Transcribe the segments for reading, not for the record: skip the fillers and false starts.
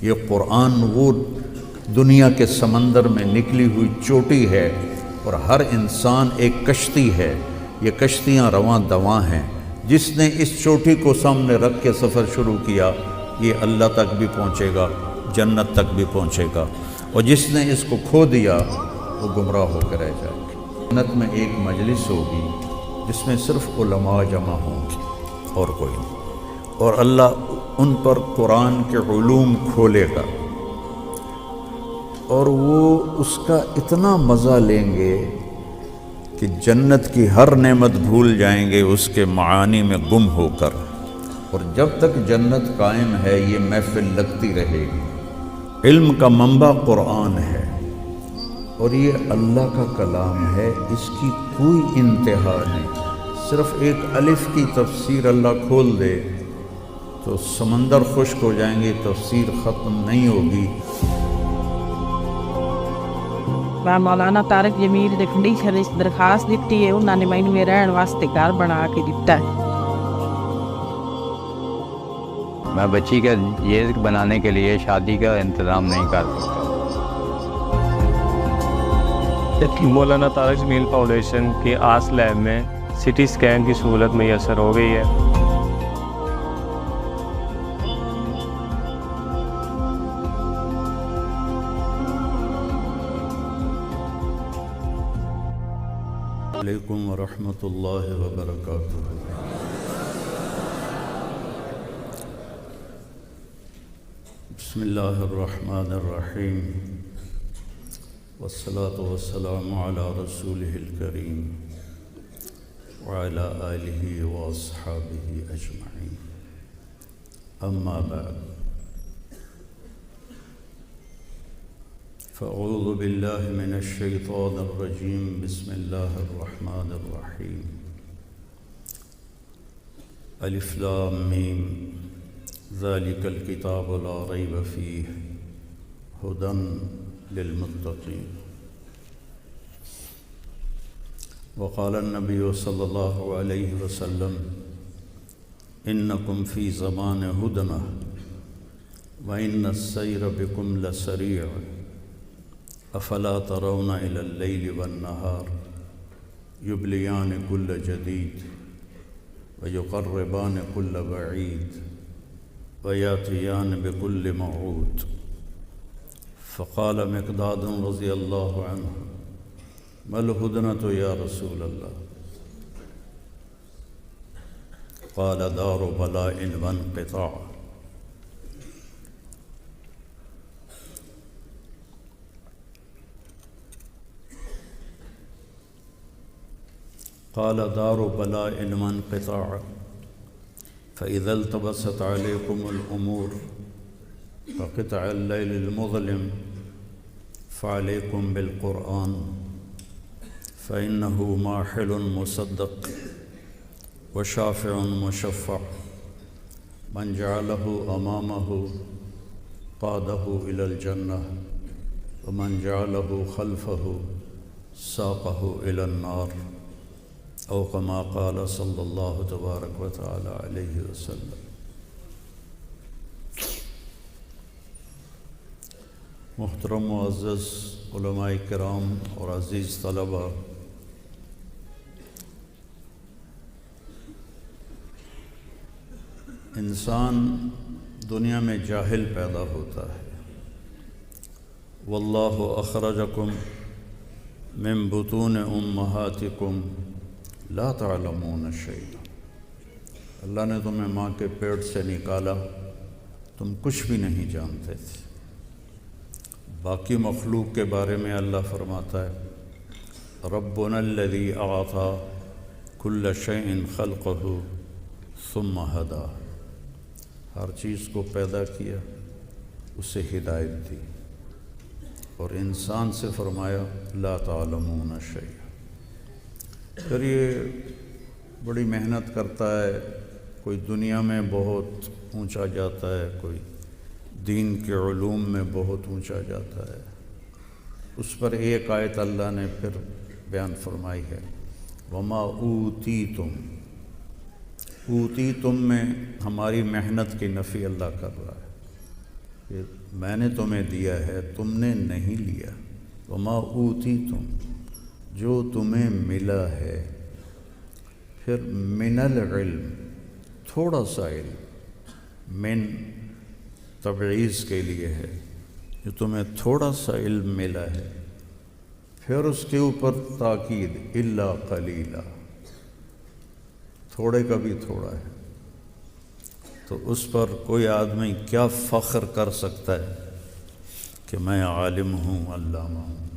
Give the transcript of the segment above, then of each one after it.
یہ قرآن وہ دنیا کے سمندر میں نکلی ہوئی چوٹی ہے، اور ہر انسان ایک کشتی ہے، یہ کشتیاں رواں دواں ہیں۔ جس نے اس چوٹی کو سامنے رکھ کے سفر شروع کیا، یہ اللہ تک بھی پہنچے گا، جنت تک بھی پہنچے گا، اور جس نے اس کو کھو دیا وہ گمراہ ہو کے رہ جائے گا۔ جنت میں ایک مجلس ہوگی جس میں صرف علماء جمع ہوں گے اور کوئی نہیں، اور اللہ ان پر قرآن کے علوم کھولے گا، اور وہ اس کا اتنا مزہ لیں گے کہ جنت کی ہر نعمت بھول جائیں گے اس کے معانی میں گم ہو کر۔ اور جب تک جنت قائم ہے یہ محفل لگتی رہے گی۔ علم کا منبع قرآن ہے، اور یہ اللہ کا کلام ہے، اس کی کوئی انتہا نہیں۔ صرف ایک الف کی تفسیر اللہ کھول دے تو سمندر خشک ہو جائیں گے، تفسیر ختم نہیں ہوگی۔ میں مولانا طارق جمیل دکھنڈی سے درخواست دیتی ہے، انہوں نے مینوں رہن واسطے گھر بنا کے دیتا ہے۔ میں بچی کا یہ بنانے کے لیے شادی کا انتظام نہیں کر سکتا۔ مولانا طارق جمیل فاؤنڈیشن کے آس لیب میں سٹی سکین کی سہولت میسر ہو گئی ہے۔ علیکم ورحمۃ اللہ وبرکاتہ۔ بسم اللہ الرحمن الرحیم، والصلاة والسلام علی رسولہ الکریم وعلی آلہ واصحابہ اجمعین، اما بعد، فاعوذ باللہ من الشیطان الرجیم، بسم اللہ الرحمن الرحیم، الف لام میم، ذالک الکتاب لا ریب فیہ ھدی للمتقین۔ وقال النبی صلی اللہ علیہ وسلم انکم فی زمان ہدنہ وان السیر بکم لسریع، افلا ترون الی اللیل والنہار یبلیان کل جدید ویقربان کل بعید ویاتیان بکل موعود۔ فقال مقداد رضی اللہ عنہ ما الہدنۃ یا رسول اللہ؟ قال دار بلاء وانقطاع۔ قال دار بلاء وانقطاع، فإذا التبست عليكم الأمور كقطع الليل المظلم فعليكم بالقرآن، فإنه ماحل مصدق وشافع مشفع، من جعله أمامه قاده إلى الجنة، ومن جعله خلفه ساقه إلى النار، او کما قال صلی اللہ تبارک و تعالی علیہ وسلم۔ محترم معزز علماء کرام اور عزیز طلباء، انسان دنیا میں جاہل پیدا ہوتا ہے۔ واللہ اخرجکم من بطون امہاتکم لا تعلمون شیئا، اللہ نے تمہیں ماں کے پیٹ سے نکالا، تم کچھ بھی نہیں جانتے تھے۔ باقی مخلوق کے بارے میں اللہ فرماتا ہے ربنا الذی اعطی کل شیء خلقہ ثم ہدی، ہر چیز کو پیدا کیا، اسے ہدایت دی، اور انسان سے فرمایا لا تعلمون شیئا۔ پھر یہ بڑی محنت کرتا ہے، کوئی دنیا میں بہت اونچا جاتا ہے، کوئی دین کے علوم میں بہت اونچا جاتا ہے۔ اس پر ایک آیت اللہ نے پھر بیان فرمائی ہے وما اوتیتم، اوتیتم میں ہماری محنت کی نفی اللہ کر رہا ہے۔ کہ میں نے تمہیں دیا ہے تم نے نہیں لیا، وما اوتیتم جو تمہیں ملا ہے، پھر من العلم تھوڑا سا علم، من تبعیض کے لیے ہے، جو تمہیں تھوڑا سا علم ملا ہے، پھر اس کے اوپر تاکید الا قلیلا، تھوڑے کا بھی تھوڑا ہے، تو اس پر کوئی آدمی کیا فخر کر سکتا ہے کہ میں عالم ہوں، علامہ ہوں۔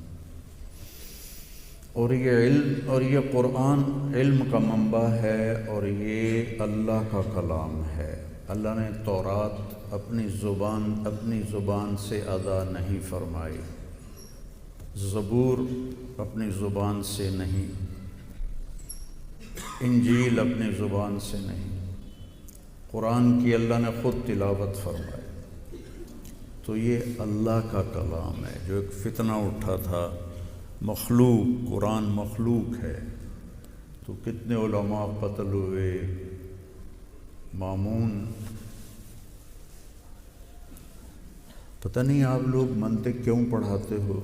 اور یہ علم اور یہ قرآن علم کا منبع ہے، اور یہ اللہ کا کلام ہے۔ اللہ نے تورات اپنی زبان سے ادا نہیں فرمائی، زبور اپنی زبان سے نہیں، انجیل اپنی زبان سے نہیں، قرآن کی اللہ نے خود تلاوت فرمائی۔ تو یہ اللہ کا کلام ہے۔ جو ایک فتنہ اٹھا تھا مخلوق، قرآن مخلوق ہے، تو کتنے علماء قتل ہوئے۔ مامون، پتہ نہیں آپ لوگ منطق کیوں پڑھاتے ہو؟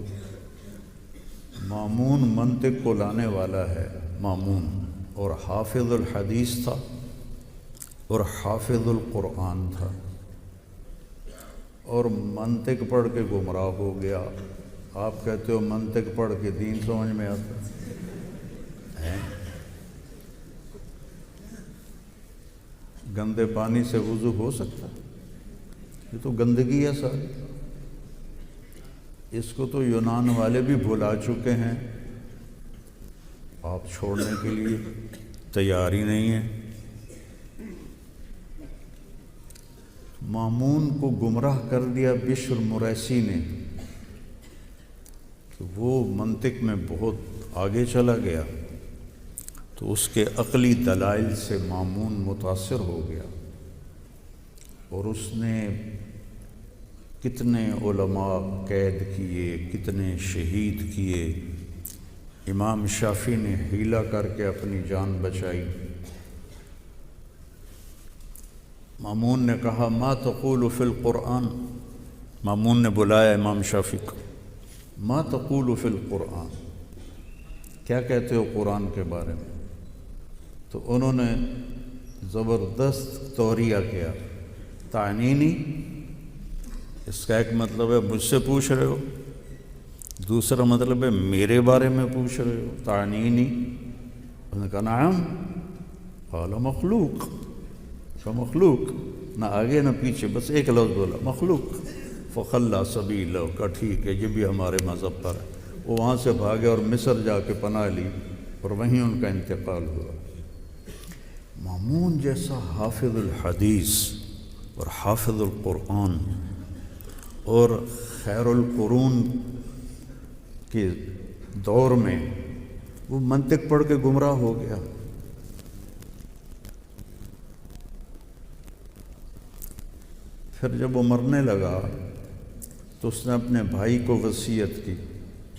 مامون منطق کو لانے والا ہے، مامون، اور حافظ الحدیث تھا اور حافظ القرآن تھا، اور منطق پڑھ کے گمراہ ہو گیا۔ آپ کہتے ہو منطق پڑھ کے دین سمجھ میں آتا ہے؟ گندے پانی سے وضو ہو سکتا ہے؟ یہ تو گندگی ہے ساری۔ اس کو تو یونان والے بھی بھلا چکے ہیں، آپ چھوڑنے کے لیے تیار ہی نہیں ہیں۔ مامون کو گمراہ کر دیا بشر مریسی نے، کہ وہ منطق میں بہت آگے چلا گیا، تو اس کے عقلی دلائل سے مامون متاثر ہو گیا، اور اس نے کتنے علماء قید کیے، کتنے شہید کیے۔ امام شافعی نے حیلہ کر کے اپنی جان بچائی۔ مامون نے کہا ما تقول فی القرآن، مامون نے بلایا امام شافعی کو، ما تقول فی القرآن، کیا کہتے ہو قرآن کے بارے میں؟ تو انہوں نے زبردست توریہ کیا، تعنینی، اس کا ایک مطلب ہے مجھ سے پوچھ رہے ہو، دوسرا مطلب ہے میرے بارے میں پوچھ رہے ہو، تعنینی۔ انہوں نے کہا نعم، قال مخلوق، مخلوق، نہ آگے نہ پیچھے، بس ایک لفظ بولا مخلوق۔ فخلا سبیلہ، کا ٹھیک ہے، یہ بھی ہمارے مذہب پر ہے۔ وہ وہاں سے بھاگے اور مصر جا کے پناہ لی، اور وہیں ان کا انتقال ہوا۔ مامون جیسا حافظ الحدیث اور حافظ القرآن اور خیر القرون کے دور میں وہ منطق پڑھ کے گمراہ ہو گیا۔ پھر جب وہ مرنے لگا تو اس نے اپنے بھائی کو وصیت کی،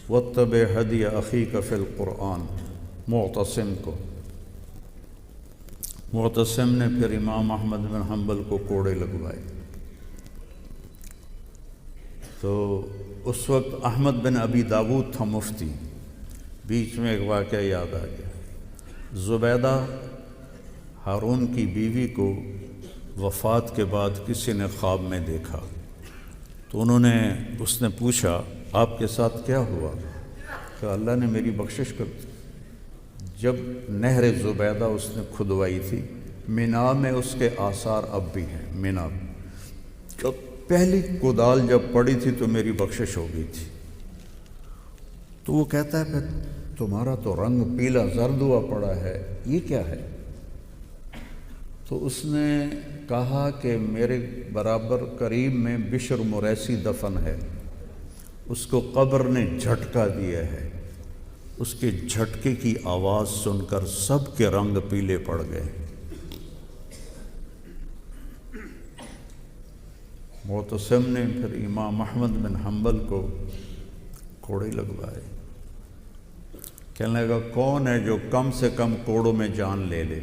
واتبع ہدی اخیک فی القرآن، معتصم کو۔ معتصم نے پھر امام احمد بن حنبل کو کوڑے لگوائے۔ تو اس وقت احمد بن ابی داود تھا مفتی۔ بیچ میں ایک واقعہ یاد آ گیا، زبیدہ ہارون کی بیوی کو وفات کے بعد کسی نے خواب میں دیکھا، تو اس نے پوچھا آپ کے ساتھ کیا ہوا؟ کہ اللہ نے میری بخشش کر دی۔ جب نہر زبیدہ اس نے کھدوائی تھی، مینا میں اس کے آثار اب بھی ہیں، مینا جب پہلی کدال جب پڑی تھی تو میری بخشش ہو گئی تھی۔ تو وہ کہتا ہے پھر تمہارا تو رنگ پیلا زرد ہوا پڑا ہے، یہ کیا ہے؟ تو اس نے کہا کہ میرے برابر قریب میں بشر مریسی دفن ہے، اس کو قبر نے جھٹکا دیا ہے، اس کے جھٹکے کی آواز سن کر سب کے رنگ پیلے پڑ گئے۔ معتصم نے پھر امام احمد بن حنبل کو کوڑے لگوائے۔ کہنے لگا کون ہے جو کم سے کم کوڑوں میں جان لے لے؟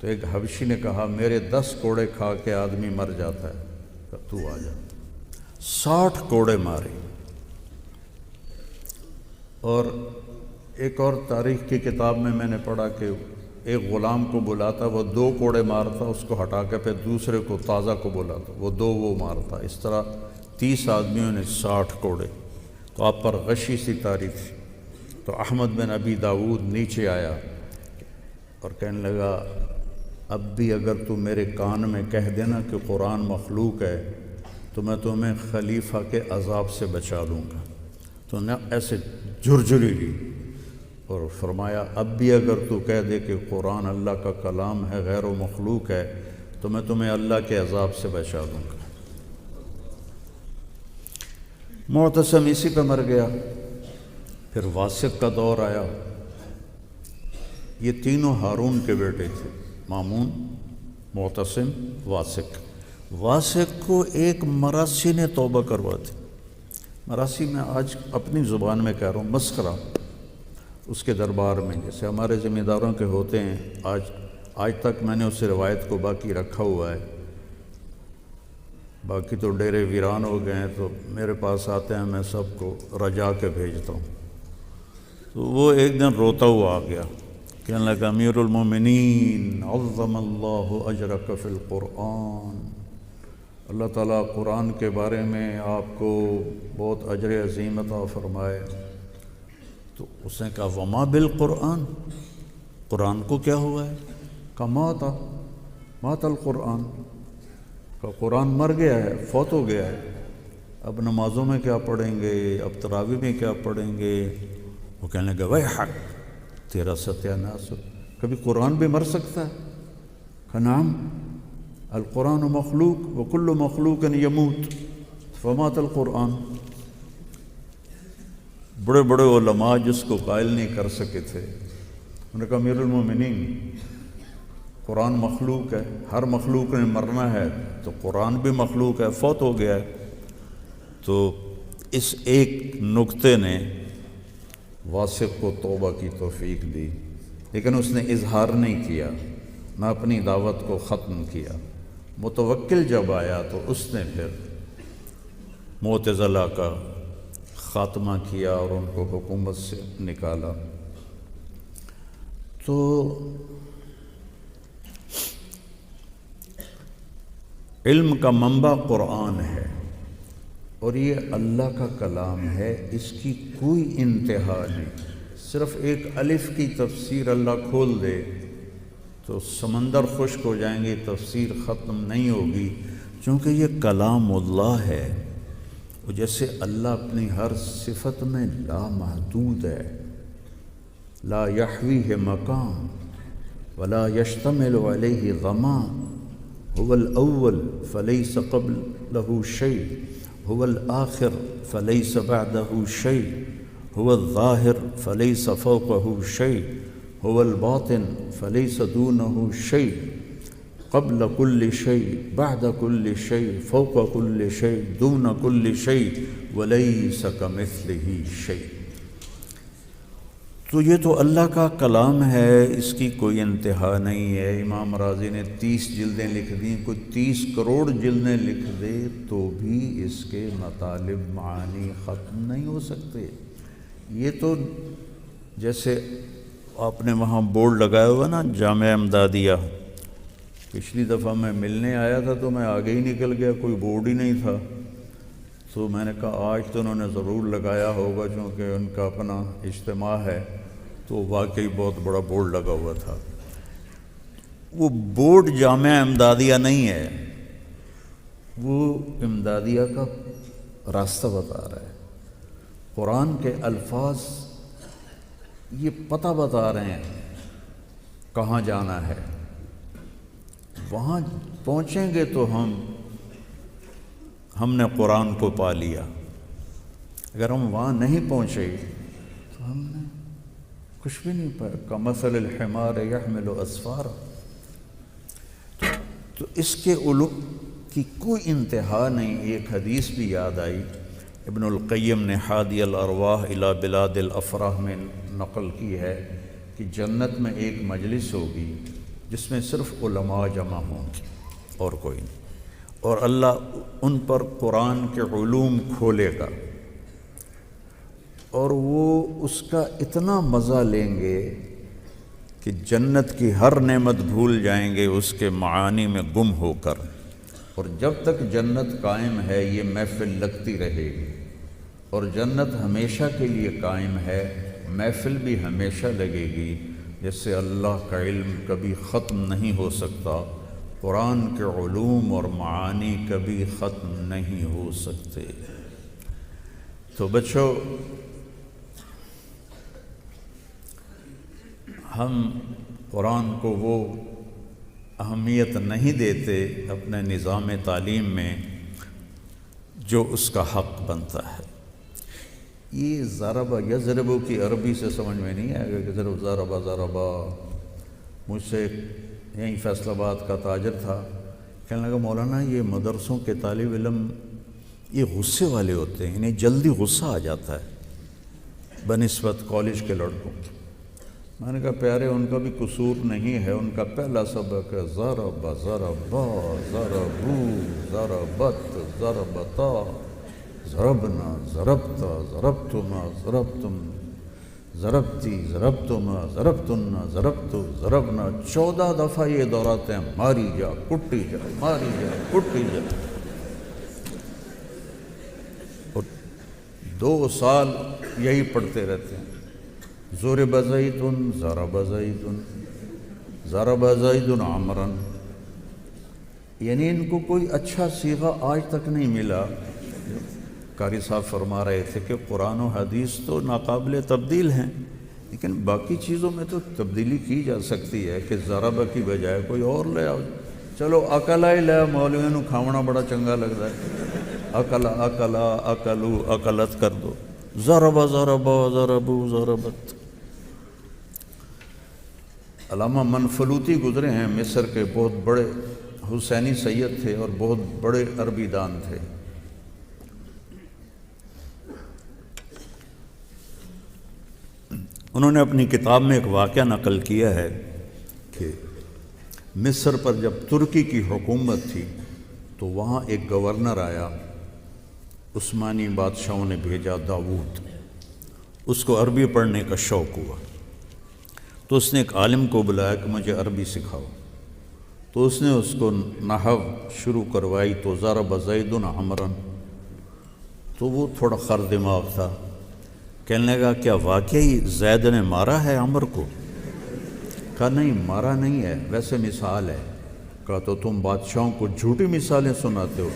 تو ایک حبشی نے کہا میرے 10 کوڑے کھا کے آدمی مر جاتا ہے، تو آ جا۔ 60 کوڑے مارے. اور ایک اور تاریخ کی کتاب میں نے پڑھا کہ ایک غلام کو بلاتا، وہ 2 کوڑے مارتا، اس کو ہٹا کے پھر دوسرے کو تازہ کو بلاتا، وہ 2 وہ مارتا. اس طرح 30 آدمیوں نے 60 کوڑے. تو آپ پر غشی سی تاری تھی. تو احمد بن ابی داود نیچے آیا اور کہنے لگا اب بھی اگر تو میرے کان میں کہہ دینا کہ قرآن مخلوق ہے تو میں تمہیں خلیفہ کے عذاب سے بچا لوں گا. تو نے ایسے جھرجھری لی اور فرمایا اب بھی اگر تو کہہ دے کہ قرآن اللہ کا کلام ہے، غیر و مخلوق ہے، تو میں تمہیں اللہ کے عذاب سے بچا دوں گا. معتصم اسی پہ مر گیا. پھر واسق کا دور آیا. یہ تینوں ہارون کے بیٹے تھے، مامون، معتصم، واسق. واسق کو ایک مراسی نے توبہ کروا دی. مراسی میں آج اپنی زبان میں کہہ رہا ہوں، مسخرہ. اس کے دربار میں جیسے ہمارے ذمہ داروں کے ہوتے ہیں، آج تک میں نے اس روایت کو باقی رکھا ہوا ہے. باقی تو ڈیرے ویران ہو گئے ہیں، تو میرے پاس آتے ہیں، میں سب کو رجا کے بھیجتا ہوں. تو وہ ایک دن روتا ہوا آ گیا، کہنے لگا امیر المومنین عظم اللہ اجرک فی القرآن، اللہ تعالیٰ قرآن کے بارے میں آپ کو بہت اجر عظیم عطا فرمائے. تو اس نے کہا وما بالقرآن، قرآن کو کیا ہوا ہے؟ کہا مات القرآن، کہ قرآن مر گیا ہے، فوت ہو گیا ہے. اب نمازوں میں کیا پڑھیں گے، اب تراویح میں کیا پڑھیں گے؟ وہ کہنے لگا ویحک، تیرا ستیہ ناس، کبھی قرآن بھی مر سکتا ہے؟ کہ نعم، القرآن مخلوق وکل مخلوق یموت فمات القرآن. بڑے بڑے علماء جس کو قائل نہیں کر سکے تھے، انہوں نے کہا امیر المومنین قرآن مخلوق ہے، ہر مخلوق نے مرنا ہے، تو قرآن بھی مخلوق ہے، فوت ہو گیا ہے. تو اس ایک نکتے نے واسق کو توبہ کی توفیق دی، لیکن اس نے اظہار نہیں کیا، نہ اپنی دعوت کو ختم کیا. متوکل جب آیا تو اس نے پھر معتزلہ کا خاتمہ کیا اور ان کو حکومت سے نکالا. تو علم کا منبع قرآن ہے اور یہ اللہ کا کلام ہے، اس کی کوئی انتہا نہیں. صرف ایک الف کی تفسیر اللہ کھول دے تو سمندر خشک ہو جائیں گے، تفسیر ختم نہیں ہوگی، چونکہ یہ کلام اللہ ہے. اور جیسے اللہ اپنی ہر صفت میں لامحدود ہے، لا یحویہ مکان ولا یشتمل علیہ غمان، هو الاول فلیس قبلہ شیء، هو الآخر فلیس بعدہ شیء، هو الظاہر فلیس فوقہ شیء، هو الباطن فلیس دونہ شیء، قبل كل شيء بعد كل شيء فوق كل شيء دون كل شيء وليس كمثله شيء. تو یہ تو اللہ کا کلام ہے، اس کی کوئی انتہا نہیں ہے. امام راضی نے 30 جلدیں لکھ دیں، کوئی 30 کروڑ جلدیں لکھ دے تو بھی اس کے مطالب معانی ختم نہیں ہو سکتے. یہ تو جیسے آپ نے وہاں بورڈ لگایا ہوا نا، جامعہ امدادیہ، پچھلی دفعہ میں ملنے آیا تھا تو میں آگے ہی نکل گیا، کوئی بورڈ ہی نہیں تھا. تو میں نے کہا آج تو انہوں نے ضرور لگایا ہوگا چونکہ ان کا اپنا اجتماع ہے. تو واقعی بہت بڑا بورڈ لگا ہوا تھا. وہ بورڈ جامعہ امدادیہ نہیں ہے، وہ امدادیہ کا راستہ بتا رہا ہے. قرآن کے الفاظ یہ پتہ بتا رہے ہیں کہاں جانا ہے. وہاں پہنچیں گے تو ہم نے قرآن کو پا لیا. اگر ہم وہاں نہیں پہنچے تو ہم نے کچھ بھی نہیں پایا. کمثل الحمار یحمل اسفارا. تو اس کے علوم کی کوئی انتہا نہیں. ایک حدیث بھی یاد آئی، ابن القیم نے حادی الارواح الی بلاد الافراح میں نقل کی ہے کہ جنت میں ایک مجلس ہوگی جس میں صرف علماء جمع ہوں گے اور کوئی نہیں. اور اللہ ان پر قرآن کے علوم کھولے گا اور وہ اس کا اتنا مزہ لیں گے کہ جنت کی ہر نعمت بھول جائیں گے اس کے معانی میں گم ہو کر۔ اور جب تک جنت قائم ہے یہ محفل لگتی رہے گی، اور جنت ہمیشہ کے لیے قائم ہے، محفل بھی ہمیشہ لگے گی، جس سے اللہ کا علم کبھی ختم نہیں ہو سکتا، قرآن کے علوم اور معانی کبھی ختم نہیں ہو سکتے۔ تو بچوں، ہم قرآن کو وہ اہمیت نہیں دیتے اپنے نظام تعلیم میں جو اس کا حق بنتا ہے۔ یہ ضربہ یضربو کی عربی سے سمجھ میں نہیں آئے گا کہ ضربہ ضربہ۔ مجھ سے یہیں فیصل آباد کا تاجر تھا، کہنے لگا مولانا یہ مدرسوں کے طالب علم یہ غصے والے ہوتے ہیں، انہیں جلدی غصہ آ جاتا ہے بنسبت کالج کے لڑکوں۔ میں نے کہا پیارے ان کا بھی قصور نہیں ہے، ان کا پہلا سبق ہے ضرب ضربا ضربو ضربت ضربتا ضربنا ضربتا ضربتما ضربتم ضربتی ضربتما ضربتن ضربتو ضربنا، 14 دفعہ یہ دہراتے ہیں، ماری جا کٹی جا ماری جا کٹی جا۔ اور 2 سال یہی پڑھتے رہتے ہیں، ضرب زید ضرب زید ضرب زید عمرا، یعنی ان کو کوئی اچھا صیغہ آج تک نہیں ملا۔ قاری صاحب فرما رہے تھے کہ قرآن و حدیث تو ناقابل تبدیل ہیں، لیکن باقی چیزوں میں تو تبدیلی کی جا سکتی ہے کہ ضرب کی بجائے کوئی اور لے آؤ۔ چلو اکلا ہی لے، مولویوں نو کھاونا بڑا چنگا لگتا ہے، اکلا اکلا اکلو اکلت کر دو، ضرب ضربا ضربو ضربت۔ علامہ منفلوطی گزرے ہیں، مصر کے بہت بڑے حسینی سید تھے اور بہت بڑے عربی دان تھے۔ انہوں نے اپنی کتاب میں ایک واقعہ نقل کیا ہے کہ مصر پر جب ترکی کی حکومت تھی تو وہاں ایک گورنر آیا، عثمانی بادشاہوں نے بھیجا داؤد، اس کو عربی پڑھنے کا شوق ہوا تو اس نے ایک عالم کو بلایا کہ مجھے عربی سکھاؤ، تو اس نے اس کو نحو شروع کروائی، تو ضرب زید عمرا، تو وہ تھوڑا خر دماغ تھا، کہنے لگا کیا واقعی زید نے مارا ہے عمر کو؟ کہا نہیں مارا نہیں ہے، ویسے مثال ہے۔ کہا تو تم بادشاہوں کو جھوٹی مثالیں سناتے ہو،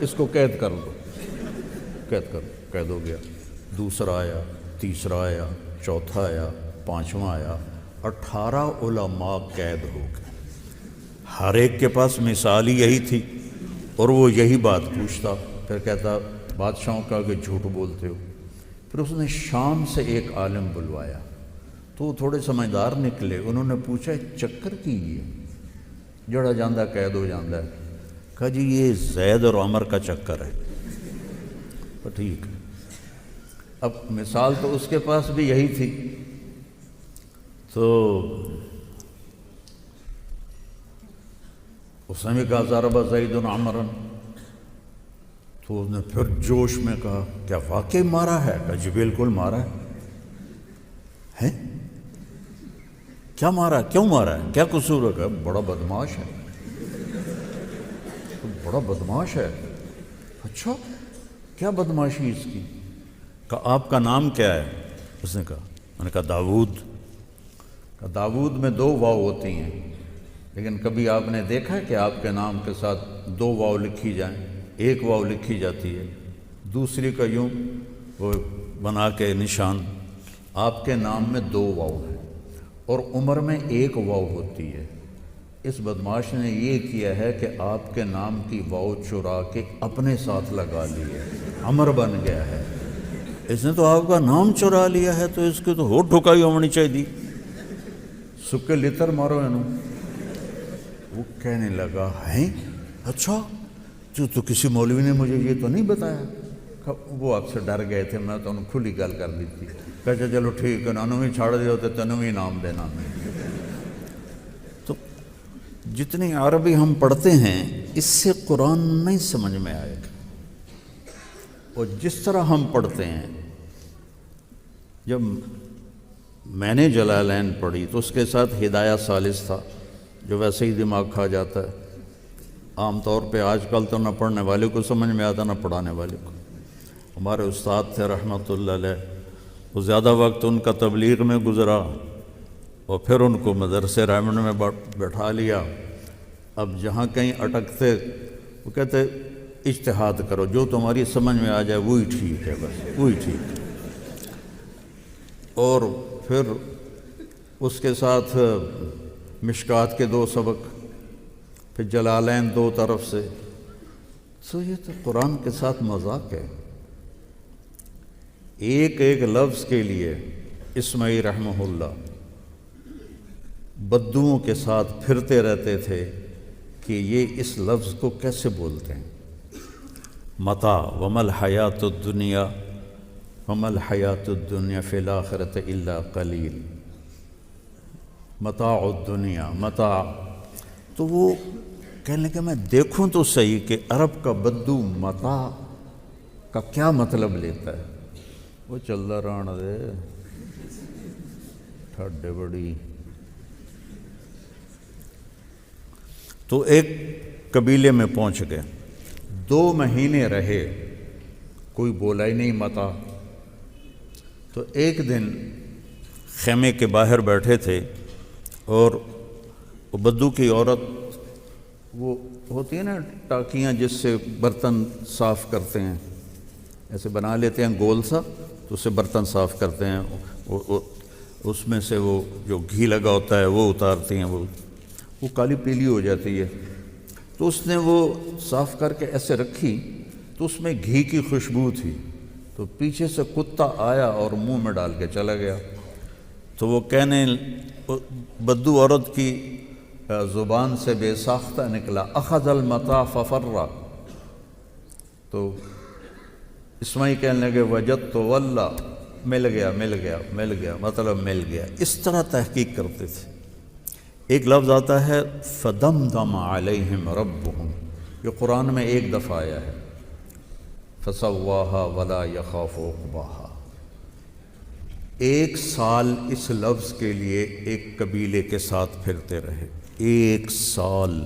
اس کو قید کر دو، قید ہو گیا۔ دوسرا آیا، تیسرا آیا، چوتھا آیا، 5واں آیا، 18 علماء قید ہو گئے۔ ہر ایک کے پاس مثال ہی یہی تھی اور وہ یہی بات پوچھتا، پھر کہتا بادشاہوں کا کہ جھوٹ بولتے ہو۔ پھر اس نے شام سے ایک عالم بلوایا، تو وہ تھوڑے سمجھدار نکلے، انہوں نے پوچھا چکر کی یہ جڑا جاندہ قید ہو جاندہ ہے؟ کہا جی یہ زید اور عمر کا چکر ہے۔ تو ٹھیک ہے، اب مثال تو اس کے پاس بھی یہی تھی، تو اس نے بھی کہا ضرب زید عمرا، تو اس نے پھر جوش میں کہا کیا واقعی مارا ہے؟ کہا جی بالکل مارا ہے۔ کیا مارا ہے؟ کیوں مارا ہے؟ کیا قصور ہے؟ کہا بڑا بدماش ہے، بڑا بدماش ہے۔ اچھا کیا بدماشی اس کی؟ کہا آپ کا نام کیا ہے؟ اس نے کہا، میں نے کہا داؤد۔ کہا داؤد میں 2 واو ہوتی ہیں، لیکن کبھی آپ نے دیکھا ہے کہ آپ کے نام کے ساتھ 2 واو لکھی جائیں؟ ایک واو لکھی جاتی ہے، دوسری کا یوں وہ بنا کے نشان۔ آپ کے نام میں 2 واو ہیں اور عمر میں 1 واو ہوتی ہے۔ اس بدماش نے یہ کیا ہے کہ آپ کے نام کی واو چرا کے اپنے ساتھ لگا لی ہے، عمر بن گیا ہے۔ اس نے تو آپ کا نام چرا لیا ہے، تو اس کے تو ہوٹ ٹھکائی ہونی چاہیے، سکے لتر مارو انہوں۔ وہ کہنے لگا ہیں اچھا تو کسی مولوی نے مجھے یہ تو نہیں بتایا۔ وہ آپ سے ڈر گئے تھے، میں تو انہوں کھلی گل کر دی تھی۔ کہتے چلو ٹھیک ہے، انہوں بھی چھاڑ دیا ہوتے تینوں بھی نام دینا۔ تو جتنی عربی ہم پڑھتے ہیں اس سے قرآن نہیں سمجھ میں آئے گا، اور جس طرح ہم پڑھتے ہیں، جب میں نے جلالین پڑھی تو اس کے ساتھ ہدایہ ثالث تھا جو ویسے ہی دماغ کھا جاتا ہے، عام طور پہ آج کل تو نہ پڑھنے والے کو سمجھ میں آتا نہ پڑھانے والے کو۔ ہمارے استاد تھے رحمۃ اللہ علیہ، وہ زیادہ وقت ان کا تبلیغ میں گزرا اور پھر ان کو مدرسے رائمنڈ میں بٹھا لیا۔ اب جہاں کہیں اٹکتے وہ کہتے اجتہاد کرو، جو تمہاری سمجھ میں آ جائے وہی ٹھیک ہے، بس وہی ٹھیک ہے۔ اور پھر اس کے ساتھ مشکات کے 2 سبق، پھر جلالین 2 طرف سے۔ تو یہ تو قرآن کے ساتھ مذاق ہے۔ ایک ایک لفظ کے لیے اسماعیل رحمہ اللہ بددوؤں کے ساتھ پھرتے رہتے تھے کہ یہ اس لفظ کو کیسے بولتے ہیں۔ متاع ومل حیات الدنیا ومل حیات الدنیا فی الآخرۃ الا قلیل، متاع الدنیا، متاع۔ تو وہ کہنے لگے میں دیکھوں تو صحیح کہ عرب کا بدو متاع کا کیا مطلب لیتا ہے۔ وہ چلتا رہنا دے ٹھڈے بڑی۔ تو ایک قبیلے میں پہنچ گئے، 2 مہینے رہے، کوئی بولا ہی نہیں متاع۔ تو ایک دن خیمے کے باہر بیٹھے تھے اور وہ بدو کی عورت، وہ ہوتی ہے نا ٹاکیاں جس سے برتن صاف کرتے ہیں، ایسے بنا لیتے ہیں گول سا، تو اس سے برتن صاف کرتے ہیں، اس میں سے وہ جو گھی لگا ہوتا ہے وہ اتارتی ہیں، وہ کالی پیلی ہو جاتی ہے۔ تو اس نے وہ صاف کر کے ایسے رکھی تو اس میں گھی کی خوشبو تھی، تو پیچھے سے کتا آیا اور منہ میں ڈال کے چلا گیا۔ تو وہ کہنے، بدو عورت کی زبان سے بے ساختہ نکلا، اخذ المتاع ففر۔ تو اسماعیل کہنے لگے وجدت واللہ، مل گیا مل گیا مل گیا، مطلب مل گیا۔ اس طرح تحقیق کرتے تھے۔ ایک لفظ آتا ہے فدمدم علیہم ربہم، یہ قرآن میں 1 دفعہ آیا ہے، فسواہا ولا یخاف عقباہا۔ 1 سال اس لفظ کے لیے ایک قبیلے کے ساتھ پھرتے رہے، 1 سال،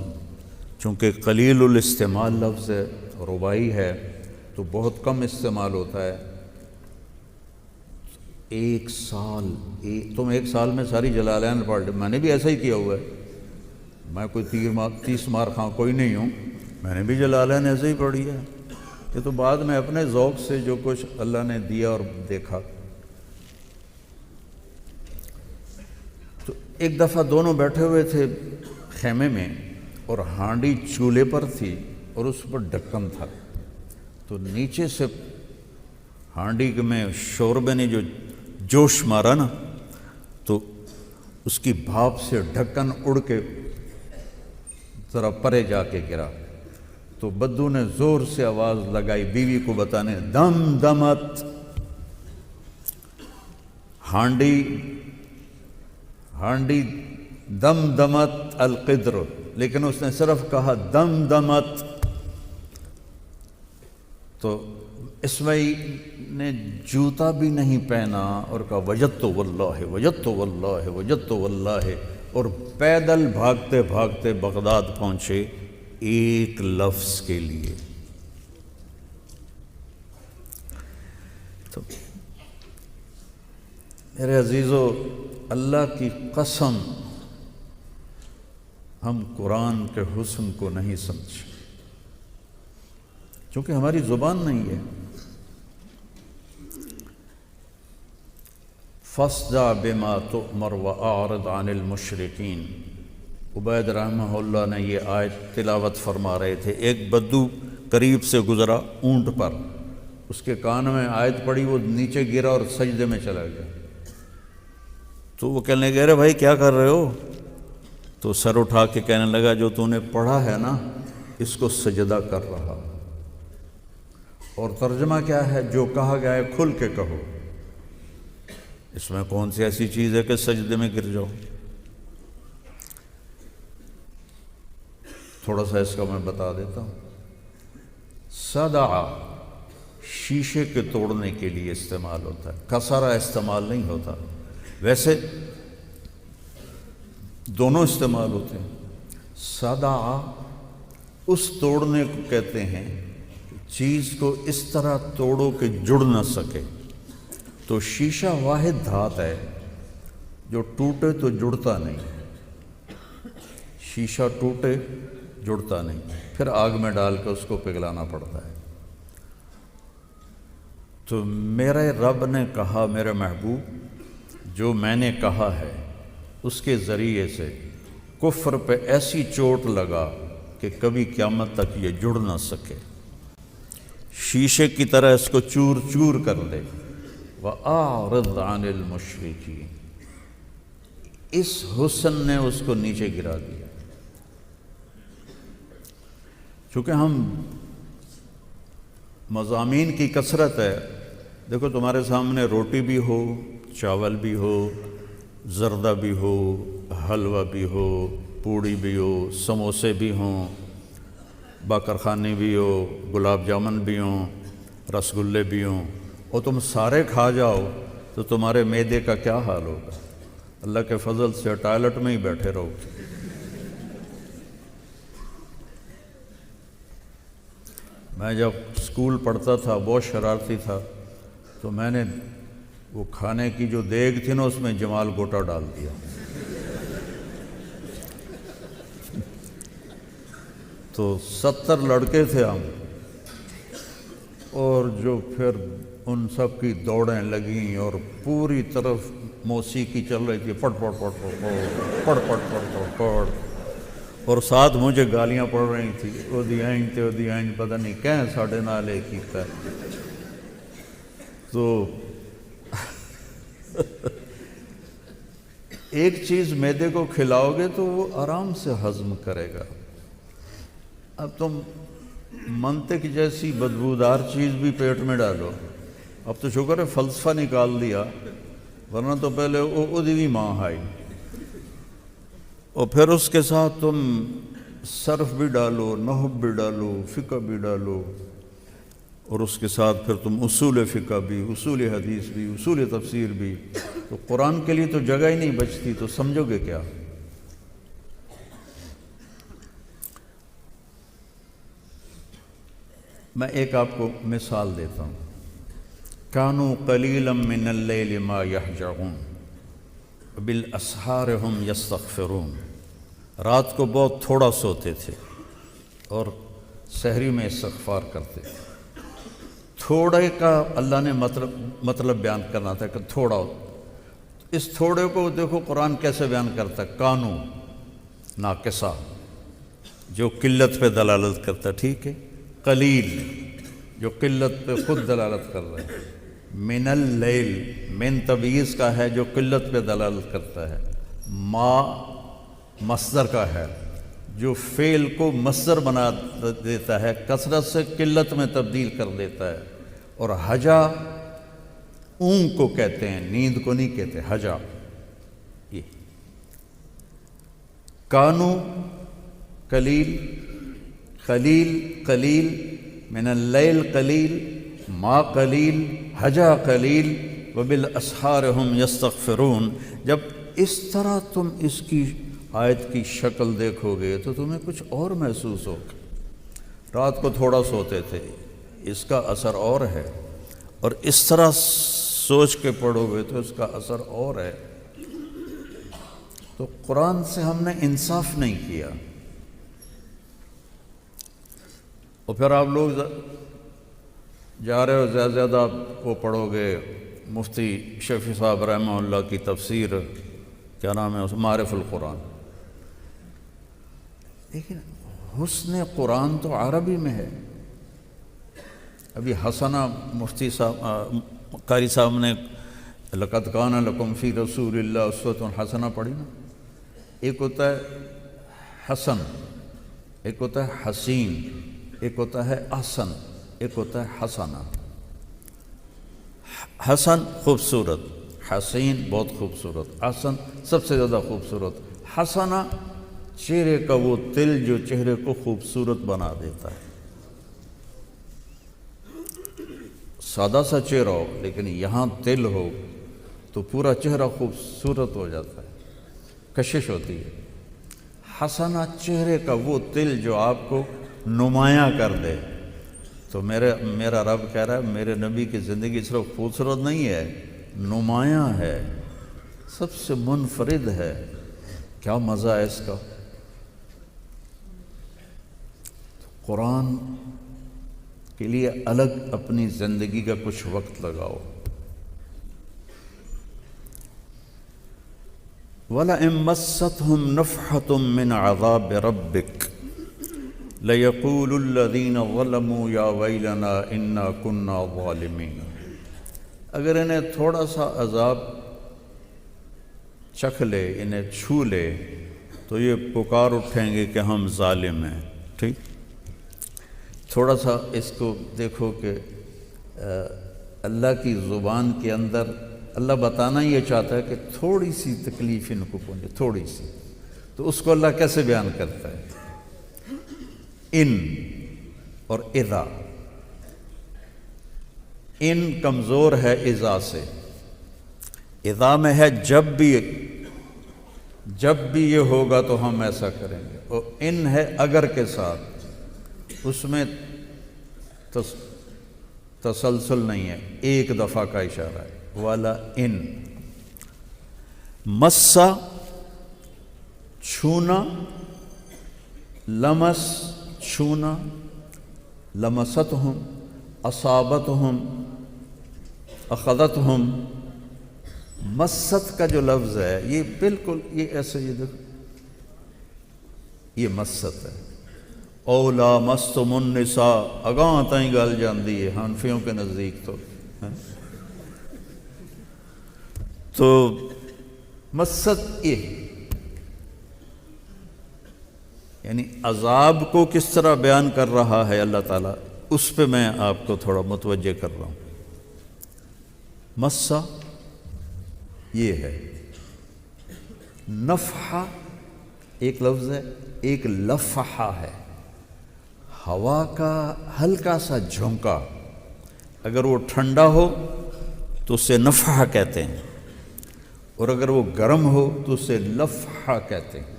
چونکہ قلیل الاستعمال لفظ ہے، رباعی ہے تو بہت کم استعمال ہوتا ہے۔ 1 سال، تم 1 سال میں ساری جلالین پڑھ لیں۔ میں نے بھی ایسا ہی کیا ہوا ہے، میں کوئی 30 مار خاں کوئی نہیں ہوں، میں نے بھی جلالین ایسے ہی پڑھی ہے۔ یہ تو بعد میں اپنے ذوق سے جو کچھ اللہ نے دیا اور دیکھا۔ تو ایک دفعہ دونوں بیٹھے ہوئے تھے خیمے میں، اور ہانڈی چولہے پر تھی اور اس پر ڈھکن تھا، تو نیچے سے ہانڈی میں شوربے نے جو جوش مارا نا، تو اس کی بھاپ سے ڈھکن اڑ کے ذرا پرے جا کے گرا۔ تو بدو نے زور سے آواز لگائی بیوی کو بتانے، دم دمت، ہانڈی دم دمت القدر، لیکن اس نے صرف کہا دم دمت۔ تو اسماعیل نے جوتا بھی نہیں پہنا اور کہا وجدت واللہ وجدت واللہ وجدت واللہ، اور پیدل بھاگتے بھاگتے بغداد پہنچے 1 لفظ کے لیے۔ تو میرے عزیزو، اللہ کی قسم ہم قرآن کے حسن کو نہیں سمجھے، چونکہ ہماری زبان نہیں ہے۔ فَاصْدَعْ بِمَا تُؤْمَرْ وَأَعْرِضْ عَنِ الْمُشْرِكِينَ۔ عبید رحمہ اللہ نے یہ آیت تلاوت فرما رہے تھے، ایک بدو قریب سے گزرا اونٹ پر، اس کے کان میں آیت پڑی، وہ نیچے گرا اور سجدے میں چلا گیا۔ تو وہ کہنے لگے ارے بھائی کیا کر رہے ہو؟ تو سر اٹھا کے کہنے لگا جو تو نے پڑھا ہے نا اس کو سجدہ کر رہا۔ اور ترجمہ کیا ہے؟ جو کہا گیا ہے کھل کے کہو، اس میں کون سی ایسی چیز ہے کہ سجدے میں گر جاؤ؟ تھوڑا سا اس کا میں بتا دیتا ہوں۔ صدع شیشے کے توڑنے کے لیے استعمال ہوتا ہے، کسرہ استعمال نہیں ہوتا، ویسے دونوں استعمال ہوتے ہیں۔ صدع اس توڑنے کو کہتے ہیں چیز کو اس طرح توڑو کہ جڑ نہ سکے۔ تو شیشہ واحد دھات ہے جو ٹوٹے تو جڑتا نہیں، شیشہ ٹوٹے جڑتا نہیں، پھر آگ میں ڈال کے اس کو پگھلانا پڑتا ہے۔ تو میرے رب نے کہا، میرے محبوب جو میں نے کہا ہے اس کے ذریعے سے کفر پہ ایسی چوٹ لگا کہ کبھی قیامت تک یہ جڑ نہ سکے، شیشے کی طرح اس کو چور چور کر دے۔ وَأَعْرِضْ عَنِ الْمُشْرِكِينَ، اس حسن نے اس کو نیچے گرا دیا۔ چونکہ ہم مضامین کی کثرت ہے، دیکھو تمہارے سامنے روٹی بھی ہو، چاول بھی ہو، زردہ بھی ہو، حلوہ بھی ہو، پوڑی بھی ہو، سموسے بھی ہوں، باقرخانی بھی ہو، گلاب جامن بھی ہوں، رس گلے بھی ہوں، اور تم سارے کھا جاؤ تو تمہارے معدے کا کیا حال ہوگا؟ اللہ کے فضل سے ٹوائلٹ میں ہی بیٹھے رہو۔ میں جب اسکول پڑھتا تھا بہت شرارتی تھا، تو میں نے وہ کھانے کی جو دیگ تھی نا اس میں جمال گوٹا ڈال دیا۔ تو 70 لڑکے تھے ہم، اور جو پھر ان سب کی دوڑیں لگیں اور پوری طرف موسیقی چل رہی تھی، پڑ پڑ پڑ پڑ پڑ پڑ پڑ پڑ پڑ پڑ، اور ساتھ مجھے گالیاں پڑ رہی تھی، او دی اینج پتہ نہیں کہیں ساڑھے نال ایک کیتا ہے۔ تو ایک چیز معدے کو کھلاؤ گے تو وہ آرام سے ہضم کرے گا۔ اب تم منطق جیسی بدبودار چیز بھی پیٹ میں ڈالو، اب تو شکر ہے فلسفہ نکال دیا، ورنہ تو پہلے اودی بھی ماں آئی، اور پھر اس کے ساتھ تم صرف بھی ڈالو، نحو بھی ڈالو، فقہ بھی ڈالو، اور اس کے ساتھ پھر تم اصول فقہ بھی، اصول حدیث بھی، اصول تفسیر بھی، تو قرآن کے لیے تو جگہ ہی نہیں بچتی، تو سمجھو گے کیا؟ میں ایک آپ کو مثال دیتا ہوں۔ کانوا قلیلا من اللیل ما یہجعون بالاسحار ہم یستغفرون، رات کو بہت تھوڑا سوتے تھے اور سحری میں استغفار کرتے تھے۔ تھوڑے کا اللہ نے مطلب بیان کرنا تھا کہ تھوڑا، اس تھوڑے کو دیکھو قرآن کیسے بیان کرتا ہے، کانو ناقصہ جو قلت پہ دلالت کرتا ہے، ٹھیک ہے، قلیل جو قلت پہ خود دلالت کر رہا ہے، من اللیل من تبعیض کا ہے جو قلت پہ دلالت کرتا ہے، ما مصدر کا ہے جو فعل کو مصدر بنا دیتا ہے، کثرت سے قلت میں تبدیل کر دیتا ہے، اور حجا اونگ کو کہتے ہیں، نیند کو نہیں کہتے، حجا۔ یہ کانو قلیل، قلیل قلیل، من اللیل قلیل، ما قلیل، حجا قلیل، وبالاسحار ہم یستغفرون۔ جب اس طرح تم اس کی آیت کی شکل دیکھو گے تو تمہیں کچھ اور محسوس ہوگا۔ رات کو تھوڑا سوتے تھے، اس کا اثر اور ہے، اور اس طرح سوچ کے پڑھو گے تو اس کا اثر اور ہے۔ تو قرآن سے ہم نے انصاف نہیں کیا، اور پھر آپ لوگ جا رہے ہو زیادہ زیادہ آپ وہ پڑھو گے، مفتی شفیع صاحب رحمہ اللہ کی تفسیر، کیا نام ہے اس، معارف القرآن، لیکن حسن قرآن تو عربی میں ہے۔ ابھی حسنہ مفتی صاحب قاری صاحب نے لقد کان لکم فی رسول اللہ اسوۃ حسنہ پڑھی نا، ایک ہوتا ہے حسن، ایک ہوتا ہے حسین، ایک ہوتا ہے احسن، ایک ہوتا ہے حسنہ۔ حسن خوبصورت، حسین بہت خوبصورت، احسن سب سے زیادہ خوبصورت، حسنہ چہرے کا وہ تل جو چہرے کو خوبصورت بنا دیتا ہے. سادہ سا چہرہ ہو لیکن یہاں تل ہو تو پورا چہرہ خوبصورت ہو جاتا ہے, کشش ہوتی ہے. حسنہ چہرے کا وہ تل جو آپ کو نمایاں کر دے. تو میرا رب کہہ رہا ہے میرے نبی کی زندگی صرف خوبصورت نہیں ہے, نمایاں ہے, سب سے منفرد ہے. کیا مزہ ہے اس کا. قرآن کے لیے الگ اپنی زندگی کا کچھ وقت لگاؤ. وَلَئِن مَسَّتْهُمْ نَفْحَةٌ مِّنْ عَذَابِ رَبِّكَ لَيَقُولُ الَّذِينَ ظَلَمُوا يَا وَيْلَنَا إِنَّا كُنَّا ظَالِمِينَ. اگر انہیں تھوڑا سا عذاب چکھ لے, انہیں چھو لے, تو یہ پکار اٹھیں گے کہ ہم ظالم ہیں. ٹھیک, تھوڑا سا اس کو دیکھو کہ اللہ کی زبان کے اندر اللہ بتانا یہ چاہتا ہے کہ تھوڑی سی تکلیف ان کو پہنچے, تھوڑی سی. تو اس کو اللہ کیسے بیان کرتا ہے؟ ان اور اذا. ان کمزور ہے اذا سے, اذا میں ہے جب بھی یہ ہوگا تو ہم ایسا کریں گے, اور ان ہے اگر کے ساتھ, اس میں تسلسل نہیں ہے, ایک دفعہ کا اشارہ ہے. والا ان مسا چھونا, لمس چھونا, لمستہم, اصابتہم, اخذتہم. مست کا جو لفظ ہے یہ بالکل یہ ایسے, یہ دیکھو یہ مست ہے. اولا مستم النساء اگاں تائیں گل جاندی ہے حنفیوں کے نزدیک. تو مست یہ یعنی عذاب کو کس طرح بیان کر رہا ہے اللہ تعالیٰ, اس پہ میں آپ کو تھوڑا متوجہ کر رہا ہوں. مسا یہ ہے, نفحہ ایک لفظ ہے, ایک لفحہ ہے. ہوا کا ہلکا سا جھونکا, اگر وہ ٹھنڈا ہو تو اسے نفحہ کہتے ہیں, اور اگر وہ گرم ہو تو اسے لفحہ کہتے ہیں.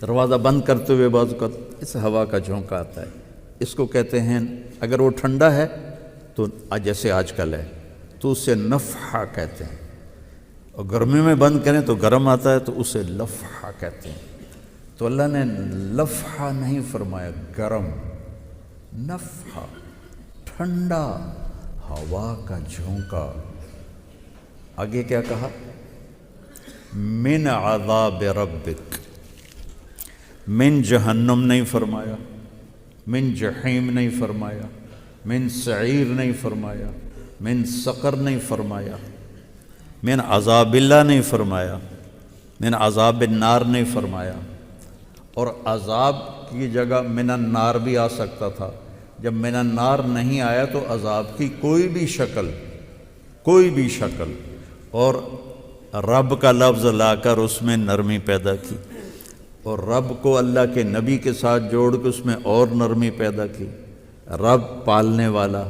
دروازہ بند کرتے ہوئے بعض اوقات اس ہوا کا جھونکا آتا ہے, اس کو کہتے ہیں. اگر وہ ٹھنڈا ہے تو جیسے آج کل ہے تو اسے نفحہ کہتے ہیں, اور گرمی میں بند کریں تو گرم آتا ہے تو اسے لفحہ کہتے ہیں. تو اللہ نے لفحہ نہیں فرمایا, گرم, نفحہ ٹھنڈا ہوا کا جھونکا. آگے کیا کہا؟ من عذاب ربک. من جہنم نہیں فرمایا, من جحیم نہیں فرمایا, من سعیر نہیں فرمایا, من سقر نہیں فرمایا, من عذاب اللہ نہیں فرمایا, من عذاب النار نہیں فرمایا. اور عذاب کی جگہ من النار بھی آ سکتا تھا. جب من النار نہیں آیا تو عذاب کی کوئی بھی شکل اور رب کا لفظ لا کر اس میں نرمی پیدا کی, اور رب کو اللہ کے نبی کے ساتھ جوڑ کے اس میں اور نرمی پیدا کی. رب پالنے والا,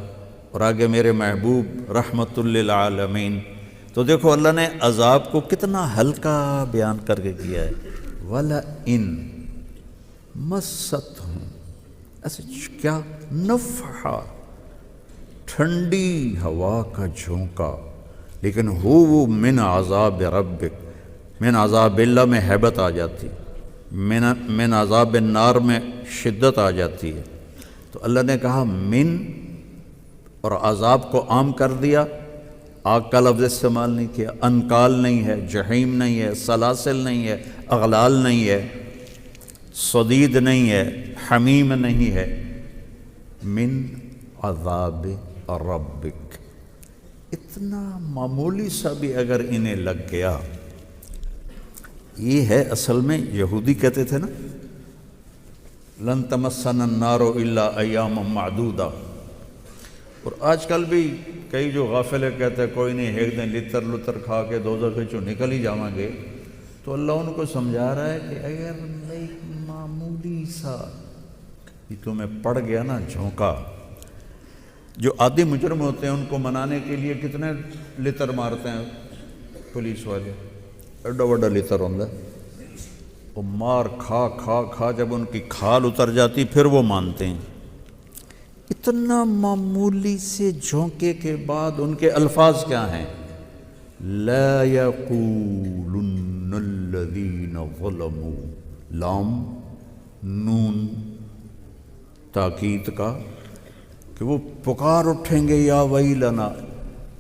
اور آگے میرے محبوب رحمت للعالمین. تو دیکھو اللہ نے عذاب کو کتنا ہلکا بیان کر کے کیا ہے. وَلَئِن مَسَّتْهُمْ, ایسے کیا, نفحہ ٹھنڈی ہوا کا جھونکا, لیکن وہ من عذاب ربک. من عذاب اللہ میں ہیبت آ جاتی, من عذاب النار میں شدت آ جاتی ہے. تو اللہ نے کہا من, اور عذاب کو عام کر دیا, آگ کا لفظ استعمال نہیں کیا. انکال نہیں ہے, جحیم نہیں ہے, سلاسل نہیں ہے, اغلال نہیں ہے, صدید نہیں ہے, حمیم نہیں ہے. من عذاب ربک. اتنا معمولی سا بھی اگر انہیں لگ گیا. یہ ہے اصل میں یہودی کہتے تھے نا, لن تمسنا النار الا ایاما معدودہ. اور آج کل بھی کئی جو غافلے کہتے ہیں کوئی نہیں, ایک دن لتر لتر کھا کے دوزخ چوں نکل ہی جاواں گے. تو اللہ ان کو سمجھا رہا ہے کہ اگر ایک معمولی سا یہ تمہیں پڑ گیا نا جھونکا، جو عادی مجرم ہوتے ہیں ان کو منانے کے لیے کتنے لتر مارتے ہیں پولیس والے، ایڈا وڈا لتر ہوتا ہے، وہ مار کھا کھا کھا جب ان کی کھال اتر جاتی پھر وہ مانتے ہیں۔ اتنا معمولی سے جھونکے کے بعد ان کے الفاظ کیا ہیں؟ لا یقولن الذین ظلموا، لام نون تاکید کا، کہ وہ پکار اٹھیں گے یا ویلنا،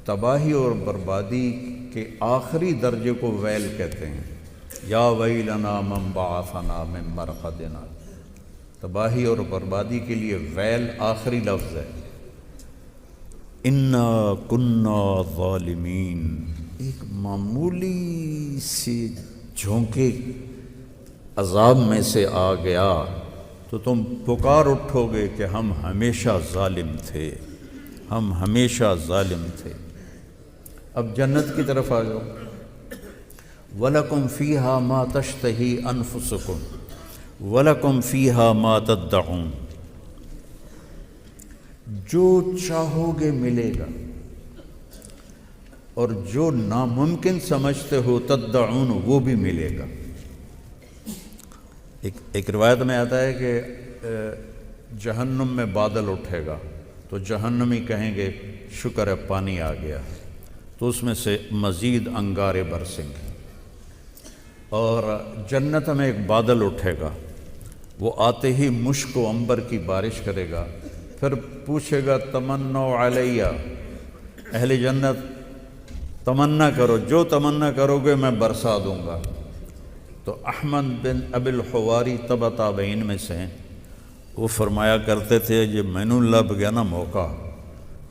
تباہی اور بربادی کے آخری درجے کو ویل کہتے ہیں، یا ویلنا من بعثنا من مرقدنا، تباہی اور بربادی کے لیے ویل آخری لفظ ہے۔ انا کنا ظالمین، ایک معمولی سی جھونکے عذاب میں سے آ گیا تو تم پکار اٹھو گے کہ ہم ہمیشہ ظالم تھے، ہم ہمیشہ ظالم تھے۔ اب جنت کی طرف آ جاؤ۔ وَلَكُمْ فِيهَا مَا تَشْتَهِي أَنفُسُكُمْ وَلَكُمْ فِيهَا مَا تَدَّعُونَ، جو چاہو گے ملے گا، اور جو ناممکن سمجھتے ہو تدعون وہ بھی ملے گا۔ ایک روایت میں آتا ہے کہ جہنم میں بادل اٹھے گا تو جہنمی کہیں گے شکر ہے پانی آ گیا، تو اس میں سے مزید انگارے برسیں گے۔ اور جنت میں ایک بادل اٹھے گا، وہ آتے ہی مشک و عنبر کی بارش کرے گا، پھر پوچھے گا تمنوا علیہ، اہل جنت تمنا کرو، جو تمنا کرو گے میں برسا دوں گا۔ تو احمد بن ابی الحواری تبع تابعین میں سے ہیں، وہ فرمایا کرتے تھے جب مینوں لب گیا نا موقع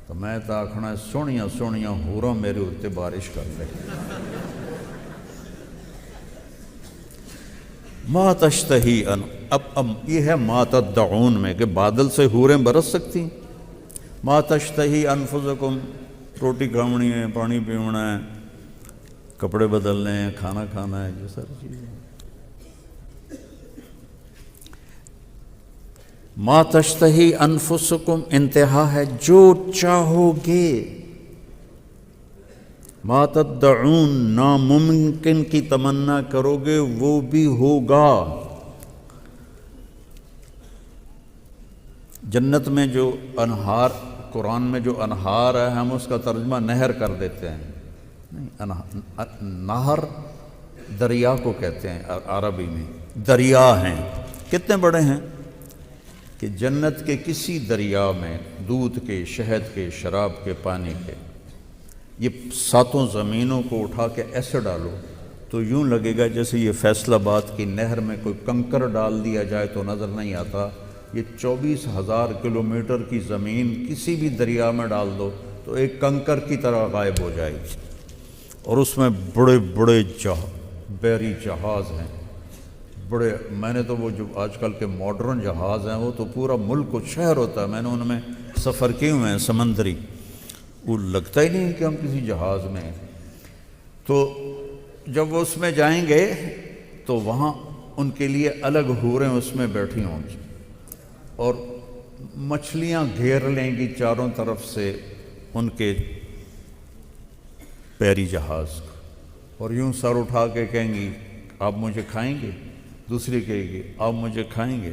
تو میں تو آکھنا سونیاں سونیاں حوراں میرے اوتے بارش کر دے۔ ما تشتہی اب یہ ہے ما تدعون میں کہ بادل سے حوریں برس سکتی ہیں۔ ما تشتہی انفسکم، روٹی کھاونی ہے، پانی پیونا ہے، کپڑے بدلنے ہیں، کھانا کھانا ہے، یہ ساری چیزیں۔ ما تشتہی انفسکم انتہا ہے جو چاہو گے، ما تدعون ناممکن کی تمنا کرو گے وہ بھی ہوگا۔ جنت میں جو انہار، قرآن میں جو انہار ہے ہم اس کا ترجمہ نہر کر دیتے ہیں، نہر دریا کو کہتے ہیں عربی میں، دریا ہیں کتنے بڑے ہیں کہ جنت کے کسی دریا میں دودھ کے، شہد کے، شراب کے، پانی کے، یہ ساتوں زمینوں کو اٹھا کے ایسے ڈالو تو یوں لگے گا جیسے یہ فیصل آباد کی نہر میں کوئی کنکر ڈال دیا جائے تو نظر نہیں آتا۔ یہ 24,000 کلومیٹر کی زمین کسی بھی دریا میں ڈال دو تو ایک کنکر کی طرح غائب ہو جائے گی، اور اس میں بڑے بڑے بحری جہاز ہیں، بڑے، میں نے تو وہ جو آج کل کے ماڈرن جہاز ہیں وہ تو پورا ملک و شہر ہوتا ہے، میں نے ان میں سفر کیے ہوئے ہیں سمندری، وہ لگتا ہی نہیں کہ ہم کسی جہاز میں ہیں۔ تو جب وہ اس میں جائیں گے تو وہاں ان کے لیے الگ حوریں اس میں بیٹھی ہوں گی، اور مچھلیاں گھیر لیں گی چاروں طرف سے ان کے بحری جہاز کو، اور یوں سر اٹھا کے کہیں گی آپ مجھے کھائیں گے، دوسری کہے گی آپ مجھے کھائیں گے۔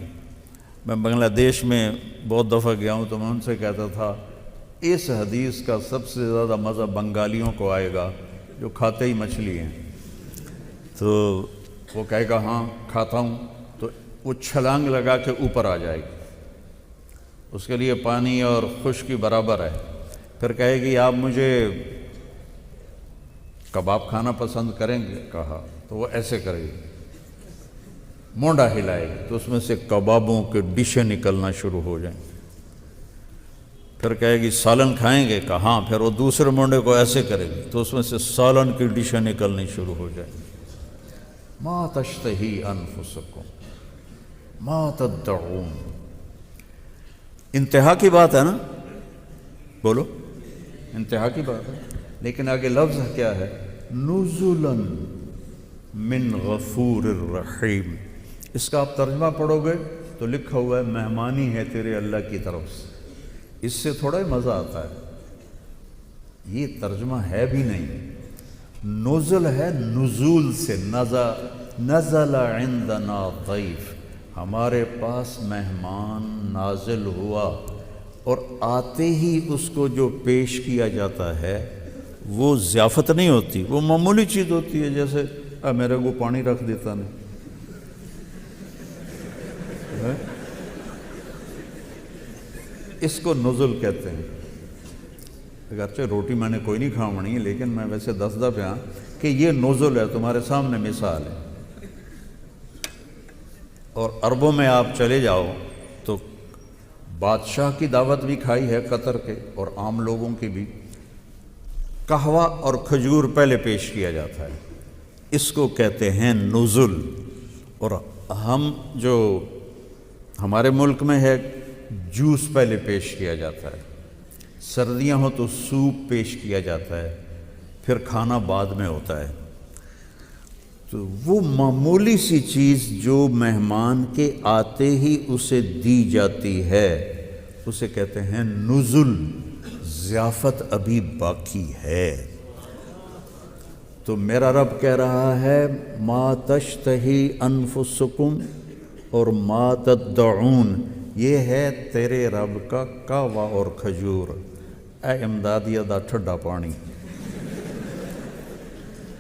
میں بنگلہ دیش میں بہت دفعہ گیا ہوں تو میں ان سے کہتا تھا اس حدیث کا سب سے زیادہ مزہ بنگالیوں کو آئے گا جو کھاتے ہی مچھلی ہیں، تو وہ کہے گا ہاں کھاتا ہوں، تو وہ چھلانگ لگا کے اوپر آ جائے گی، اس کے لیے پانی اور خشکی برابر ہے، پھر کہے گی آپ مجھے کباب کھانا پسند کریں گے، کہا تو وہ ایسے کرے گی، مونڈا ہلائے گی تو اس میں سے کبابوں کے ڈشیں نکلنا شروع ہو جائیں، پھر کہے گی سالن کھائیں گے، کہا ہاں، پھر وہ دوسرے مونڈے کو ایسے کرے گی تو اس میں سے سالن کی ڈشیں نکلنی شروع ہو جائیں۔ ما تشتہی انفسکم ما تدعون، انتہا کی بات ہے نا، بولو انتہا کی بات ہے، لیکن آگے لفظ کیا ہے؟ نزلاً، من غفور الرحیم۔ اس کا آپ ترجمہ پڑھو گے تو لکھا ہوا ہے مہمانی ہے تیرے اللہ کی طرف سے۔ اس سے تھوڑا ہی مزہ آتا ہے، یہ ترجمہ ہے بھی نہیں، نزل ہے نزول سے، نزل عندنا ضیف، ہمارے پاس مہمان نازل ہوا، اور آتے ہی اس کو جو پیش کیا جاتا ہے وہ ضیافت نہیں ہوتی، وہ معمولی چیز ہوتی ہے، جیسے میرے کو پانی رکھ دیتا نہیں، اس کو نزل کہتے ہیں۔ اگرچہ روٹی میں نے کوئی نہیں کھاونی، لیکن میں ویسے دسدا پیا کہ یہ نزل ہے، تمہارے سامنے مثال ہے۔ اور عربوں میں آپ چلے جاؤ تو بادشاہ کی دعوت بھی کھائی ہے قطر کے، اور عام لوگوں کی بھی، قہوہ اور کھجور پہلے پیش کیا جاتا ہے، اس کو کہتے ہیں نزل۔ اور ہم جو ہمارے ملک میں ہے جوس پہلے پیش کیا جاتا ہے، سردیاں ہوں تو سوپ پیش کیا جاتا ہے، پھر کھانا بعد میں ہوتا ہے۔ تو وہ معمولی سی چیز جو مہمان کے آتے ہی اسے دی جاتی ہے اسے کہتے ہیں نزل، ضیافت ابھی باقی ہے۔ تو میرا رب کہہ رہا ہے ما تشتہی انفسکم اور ما تدعون، یہ ہے تیرے رب کا قہوہ اور کھجور، اے امدادیہ دا ٹھڈا پانی۔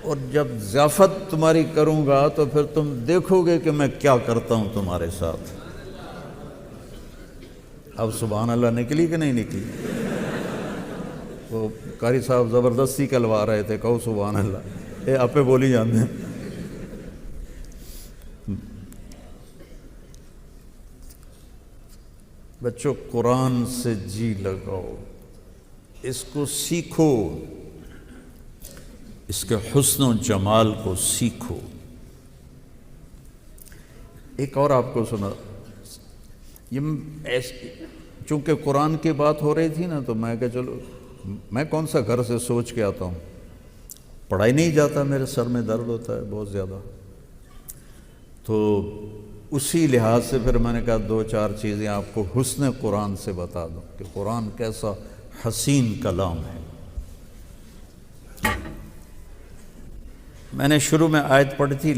اور جب ضیافت تمہاری کروں گا تو پھر تم دیکھو گے کہ میں کیا کرتا ہوں تمہارے ساتھ۔ اب سبحان اللہ نکلی کہ نہیں نکلی؟ وہ قاری صاحب زبردستی کلوا رہے تھے، کہو سبحان اللہ، اے آپ پہ بولی جاندے ہیں۔ بچوں قرآن سے جی لگاؤ، اس کو سیکھو، اس کے حسن و جمال کو سیکھو۔ ایک اور آپ کو سنا، چونکہ قرآن کی بات ہو رہی تھی نا، تو میں کہ چلو میں کون سا گھر سے سوچ کے آتا ہوں، پڑھائی نہیں جاتا، میرے سر میں درد ہوتا ہے بہت زیادہ، تو اسی لحاظ سے پھر میں نے کہا دو چار چیزیں آپ کو حسن قرآن سے بتا دوں کہ قرآن کیسا حسین کلام ہے۔ میں نے شروع میں آیت پڑھی تھی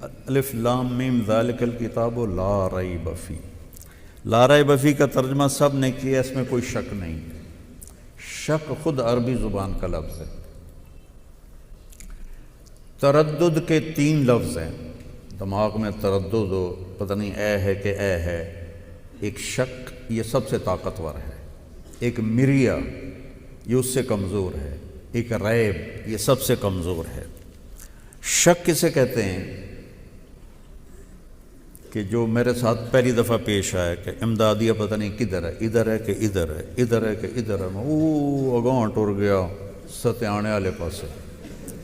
الف لام میم ذالک الکتاب لا ریب فیہ، لا ریب فیہ کا ترجمہ سب نے کیا، اس میں کوئی شک نہیں، شک خود عربی زبان کا لفظ ہے۔ تردد کے 3 لفظ ہیں، دماغ میں تردد ہو، پتہ نہیں اے ہے کہ اے ہے، ایک شک یہ سب سے طاقتور ہے، ایک مریا یہ اس سے کمزور ہے، ایک ریب یہ سب سے کمزور ہے۔ شک کسے کہتے ہیں کہ جو میرے ساتھ پہلی دفعہ پیش آیا کہ امدادیہ پتہ نہیں کدھر ہے، ادھر ہے کہ ادھر ہے، ادھر ہے کہ ادھر ہے، میں اگاں ٹر گیا ستیانے والے پاسے،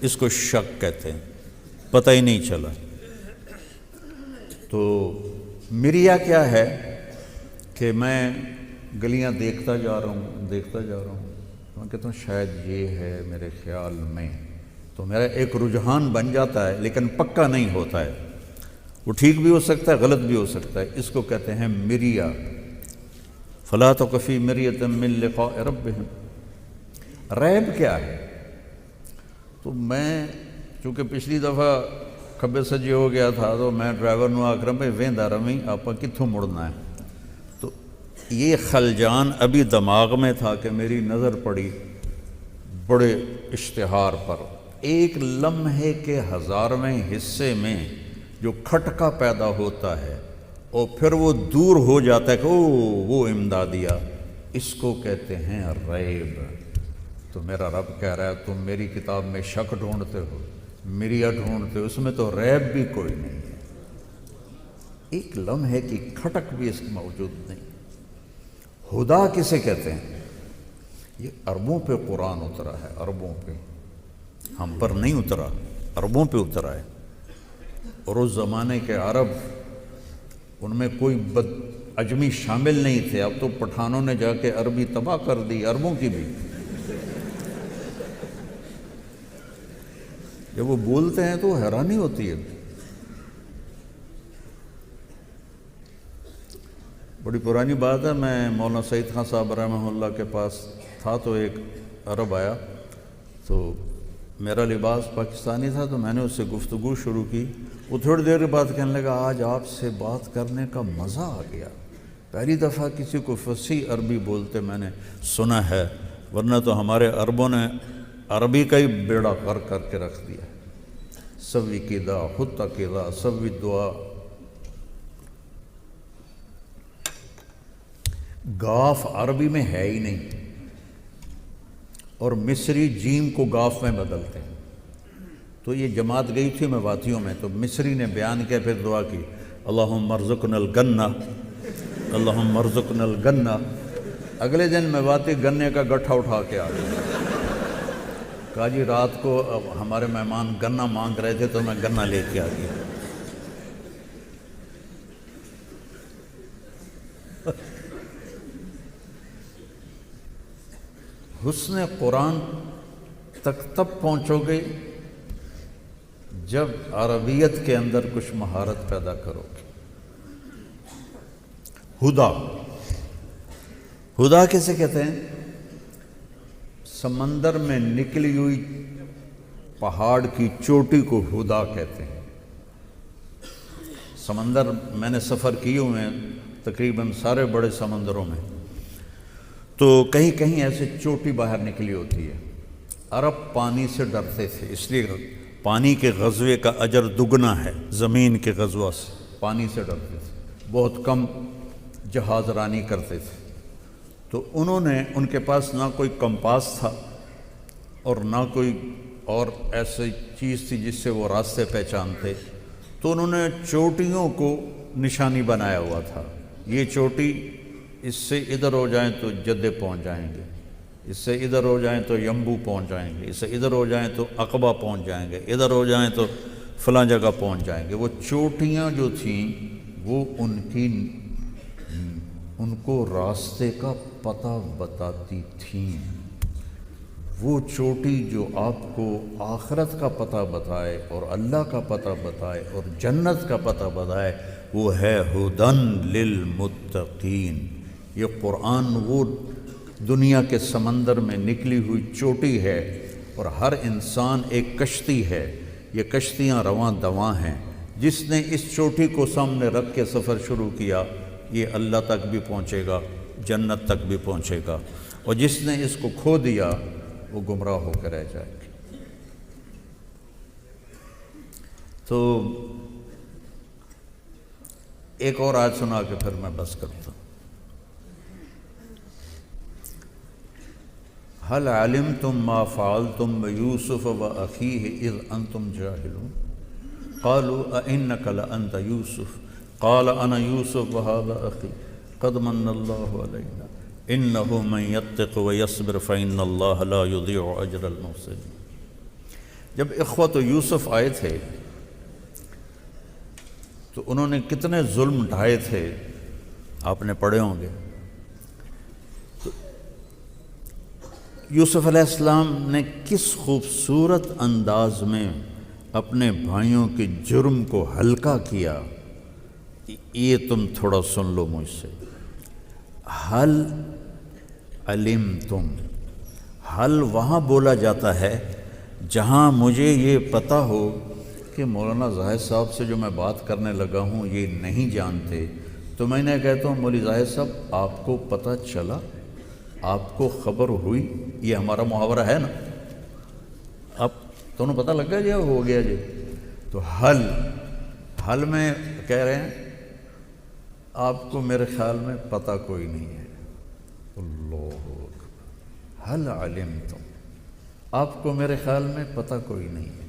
اس کو شک کہتے ہیں، پتہ ہی نہیں چلا۔ تو مریا کیا ہے کہ میں گلیاں دیکھتا جا رہا ہوں، میں کہتا ہوں شاید یہ ہے میرے خیال میں، تو میرا ایک رجحان بن جاتا ہے، لیکن پکا نہیں ہوتا ہے، وہ ٹھیک بھی ہو سکتا ہے غلط بھی ہو سکتا ہے، اس کو کہتے ہیں مریا۔ فلا تک فی مریۃ من لقاء ربہم۔ ریب کیا ہے؟ تو میں چونکہ پچھلی دفعہ کھبے سجے ہو گیا تھا تو میں ڈرائیور نو آکھ رہا میں ویندا رمی آپ کتھوں مڑنا ہے، تو یہ خلجان ابھی دماغ میں تھا کہ میری نظر پڑی بڑے اشتہار پر، ایک لمحے کے 1000ویں حصے میں جو کھٹکا پیدا ہوتا ہے اور پھر وہ دور ہو جاتا ہے کہ وہ امدادیہ، اس کو کہتے ہیں ریب۔ تو میرا رب کہہ رہا ہے تم میری کتاب میں شک ڈھونڈتے ہو، مریا ڈھونڈتے ہو، اس میں تو ریب بھی کوئی نہیں ہے، ایک لمحے کی کھٹک بھی اس میں موجود نہیں۔ ہدا کسے کہتے ہیں؟ یہ عربوں پہ قرآن اترا ہے، عربوں پہ، ہم پر نہیں اترا، عربوں پہ اترا ہے، اور اس زمانے کے عرب ان میں کوئی عجمی شامل نہیں تھے، اب تو پٹھانوں نے جا کے عربی تباہ کر دی، عربوں کی بھی۔ جب وہ بولتے ہیں تو حیرانی ہوتی ہے۔ بڑی پرانی بات ہے، میں مولانا سعید خان صاحب رحمہ اللہ کے پاس تھا تو ایک عرب آیا، تو میرا لباس پاکستانی تھا، تو میں نے اس سے گفتگو شروع کی۔ وہ تھوڑی دیر کے بعد کہنے لگا آج آپ سے بات کرنے کا مزہ آ گیا، پہلی دفعہ کسی کو فصیح عربی بولتے میں نے سنا ہے، ورنہ تو ہمارے عربوں نے عربی کا ہی بیڑا غرق کر کے رکھ دیا۔ سوی کدا خود کدا سوی دعا، گاف عربی میں ہے ہی نہیں، اور مصری جیم کو گاف میں بدلتے ہیں۔ تو یہ جماعت گئی تھی میواتیوں میں، تو مصری نے بیان کیا، پھر دعا کی اللہم ارزقنا الگنہ، اللہم ارزقنا الگنہ۔ اگلے دن میواتی گنے کا گٹھا اٹھا کے آ گئے، کہا جی رات کو ہمارے مہمان گنا مانگ رہے تھے تو میں گنا لے کے آ گیا۔ حسن قرآن تک تب پہنچو گے جب عربیت کے اندر کچھ مہارت پیدا کرو گے۔ ہدا، ہدا کیسے کہتے ہیں؟ سمندر میں نکلی ہوئی پہاڑ کی چوٹی کو ہدا کہتے ہیں۔ سمندر میں نے سفر کیے ہوئے ہیں تقریباً سارے بڑے سمندروں میں، تو کہیں کہیں ایسے چوٹی باہر نکلی ہوتی ہے۔ عرب پانی سے ڈرتے تھے، اس لیے پانی کے غزوے کا اجر دگنا ہے زمین کے غزوہ سے۔ پانی سے ڈرتے تھے، بہت کم جہاز رانی کرتے تھے، تو انہوں نے، ان کے پاس نہ کوئی کمپاس تھا اور نہ کوئی اور ایسی چیز تھی جس سے وہ راستے پہچانتے، تو انہوں نے چوٹیوں کو نشانی بنایا ہوا تھا۔ یہ چوٹی اس سے ادھر ہو جائیں تو جدے پہنچ جائیں گے، اس سے ادھر ہو جائیں تو یمبو پہنچ جائیں گے، اس سے ادھر ہو جائیں تو عقبہ پہنچ جائیں گے، ادھر ہو جائیں تو فلاں جگہ پہنچ جائیں گے۔ وہ چوٹیاں جو تھیں وہ ان کو راستے کا پتہ بتاتی تھیں۔ وہ چوٹی جو آپ کو آخرت کا پتہ بتائے اور اللہ کا پتہ بتائے اور جنت کا پتہ بتائے، وہ ہے ہدن للمتقین۔ یہ قرآن وہ دنیا کے سمندر میں نکلی ہوئی چوٹی ہے، اور ہر انسان ایک کشتی ہے، یہ کشتیاں رواں دواں ہیں۔ جس نے اس چوٹی کو سامنے رکھ کے سفر شروع کیا، یہ اللہ تک بھی پہنچے گا، جنت تک بھی پہنچے گا، اور جس نے اس کو کھو دیا وہ گمراہ ہو کے رہ جائے گا۔ تو ایک اور آیت سنا کے پھر میں بس کرتا ہوں۔ هل علمتم ما فعلتم بيوسف وأخيه إذ أنتم جاهلون قالوا أئنك لأنت يوسف قال أنا يوسف وهذا أخي قد من الله علينا إنه من يتق ويصبر فإن الله لا يضيع أجر المحسنين۔ جب اخوت یوسف آئے تھے تو انہوں نے کتنے ظلم ڈھائے تھے، آپ نے پڑھے ہوں گے۔ یوسف علیہ السلام نے کس خوبصورت انداز میں اپنے بھائیوں کے جرم کو ہلکا کیا، یہ تم تھوڑا سن لو مجھ سے۔ حل علمتم، حل وہاں بولا جاتا ہے جہاں مجھے یہ پتہ ہو کہ مولانا زاہد صاحب سے جو میں بات کرنے لگا ہوں یہ نہیں جانتے، تو میں نے کہتا ہوں مولوی زاہد صاحب آپ کو پتہ چلا، آپ کو خبر ہوئی، یہ ہمارا محاورہ ہے نا، اب تو انہوں پتہ لگ گیا جی ہو گیا جی۔ تو حل میں کہہ رہے ہیں آپ کو میرے خیال میں پتہ کوئی نہیں ہے۔ اللہ اکبر، حل علمتم، آپ کو میرے خیال میں پتہ کوئی نہیں ہے۔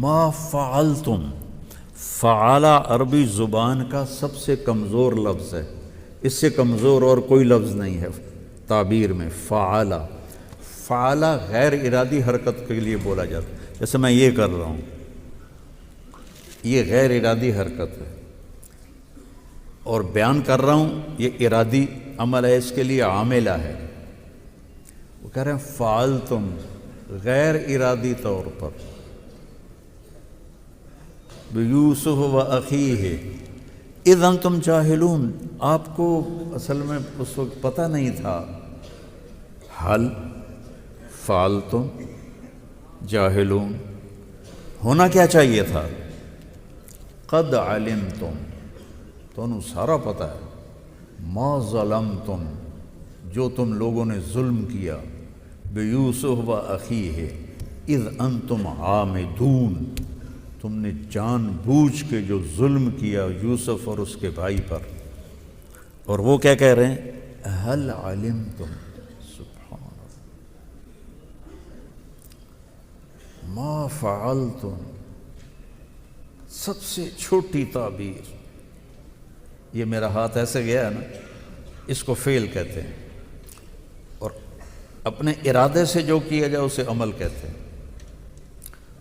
ما فعلتم، فعلا عربی زبان کا سب سے کمزور لفظ ہے، اس سے کمزور اور کوئی لفظ نہیں ہے تعبیر میں۔ فعلا غیر ارادی حرکت کے لیے بولا جاتا ہے، جیسے میں یہ کر رہا ہوں، یہ غیر ارادی حرکت ہے، اور بیان کر رہا ہوں یہ ارادی عمل ہے، اس کے لیے عاملہ ہے۔ وہ کہہ رہے ہیں فعلتم غیر ارادی طور پر، بیوسف و اخیہ اذ انتم جاہلون، آپ کو اصل میں اس وقت پتہ نہیں تھا. حل فعلتم جاہلون، ہونا کیا چاہیے تھا؟ قد علمتم، تو انہوں سارا پتہ ہے. ما ظلمتم، جو تم لوگوں نے ظلم کیا. بیوسف و اخیہ اذ انتم عامدون، تم نے جان بوجھ کے جو ظلم کیا یوسف اور اس کے بھائی پر. اور وہ کیا کہہ رہے ہیں؟ هل علمتم، سبحان اللہ، ما فعلتم، سب سے چھوٹی تعبیر. یہ میرا ہاتھ ایسے گیا ہے نا، اس کو فعل کہتے ہیں، اور اپنے ارادے سے جو کیا جائے اسے عمل کہتے ہیں.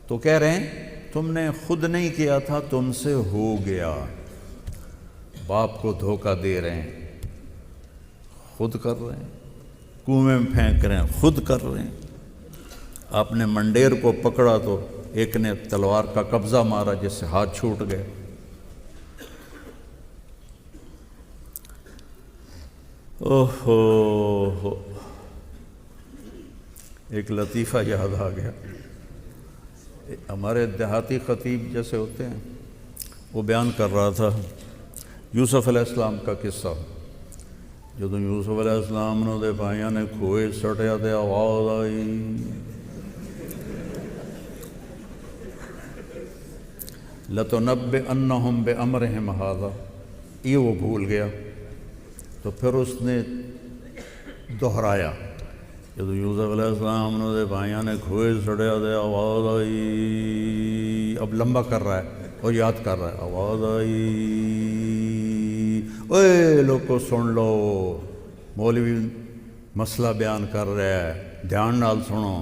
تو کہہ رہے ہیں تم نے خود نہیں کیا تھا، تم سے ہو گیا. باپ کو دھوکہ دے رہے ہیں، خود کر رہے ہیں. کنویں میں پھینک رہے ہیں، خود کر رہے ہیں. آپ نے منڈیر کو پکڑا تو ایک نے تلوار کا قبضہ مارا جس سے ہاتھ چھوٹ گئے. اوہو، ایک لطیفہ یاد آ گیا. ہمارے دیہاتی خطیب جیسے ہوتے ہیں، وہ بیان کر رہا تھا یوسف علیہ السلام کا قصہ. جدو یوسف علیہ السلام نے دے بھائیاں نے کھوئے سٹیا تے آواز آئی لَتُنَبِّئَنَّهُمْ بِأَمْرِهِمْ هَذَا، یہ وہ بھول گیا. تو پھر اس نے دہرایا. جب یوسف علیہ السلام نے دے بھائیاں نے کھوئے سڑیا دے آواز آئی، اب لمبا کر رہا ہے اور یاد کر رہا ہے. آواز آئی، اوے لوگوں سن لو، مولوی مسئلہ بیان کر رہا ہے، دھیان نال سنو.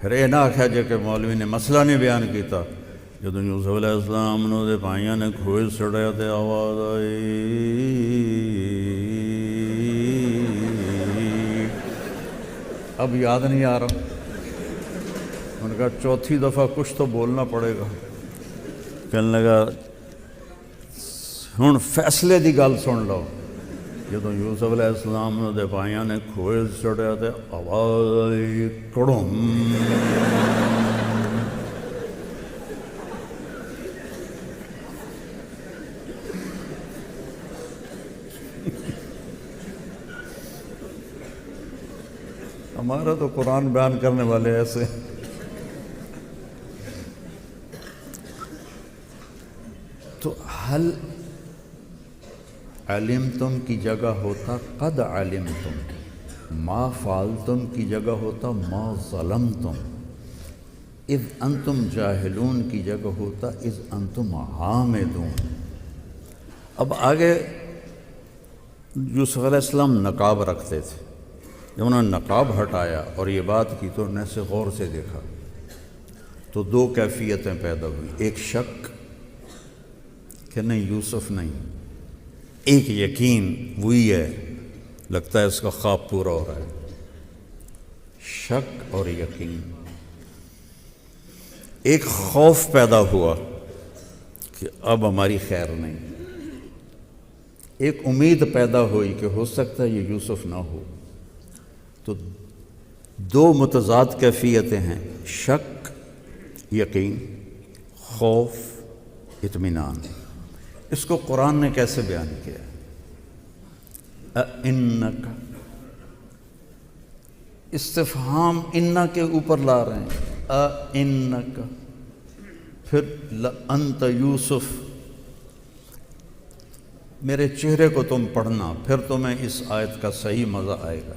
پھر یہ نہ آکھیا جے کہ مولوی نے مسئلہ نہیں بیان کیتا. جب یوسف علیہ السلام نے دے بھائیاں نے کھوئے سڑیا دے آواز آئی، اب یاد نہیں آ رہا. ان کا چوتھی دفعہ کچھ تو بولنا پڑے گا. کہنے لگا ہن فیصلے دی گل سن لو. جدو یوسف علیہ السلام نے دے بھائیاں نے کھوئے سڑیا تے آواز آئی کڑم. ہمارا تو قرآن بیان کرنے والے ایسے. تو حل علمتم کی جگہ ہوتا قد علمتم، ما فعلتم کی جگہ ہوتا ما ظلمتم، اذ انتم جاہلون کی جگہ ہوتا اذ انتم عامدون. اب آگے یوسف علیہ السلام نقاب رکھتے تھے. جب انہوں نے نقاب ہٹایا اور یہ بات کی تو انہوں نے سے غور سے دیکھا تو دو کیفیتیں پیدا ہوئی. ایک شک کہ نہیں یوسف نہیں، ایک یقین وہی ہے، لگتا ہے اس کا خواب پورا ہو رہا ہے. شک اور یقین. ایک خوف پیدا ہوا کہ اب ہماری خیر نہیں. ایک امید پیدا ہوئی کہ ہو سکتا ہے یہ یوسف نہ ہو. تو دو متضاد کیفیتیں ہیں، شک یقین، خوف اطمینان. اس کو قرآن نے کیسے بیان کیا؟ اِنَّکَ، استفہام اِنَّا کے اوپر لا رہے ہیں. اِنَّکَ، پھر لَأَنْتَ یوسف، میرے چہرے کو تم پڑھنا پھر تمہیں اس آیت کا صحیح مزہ آئے گا.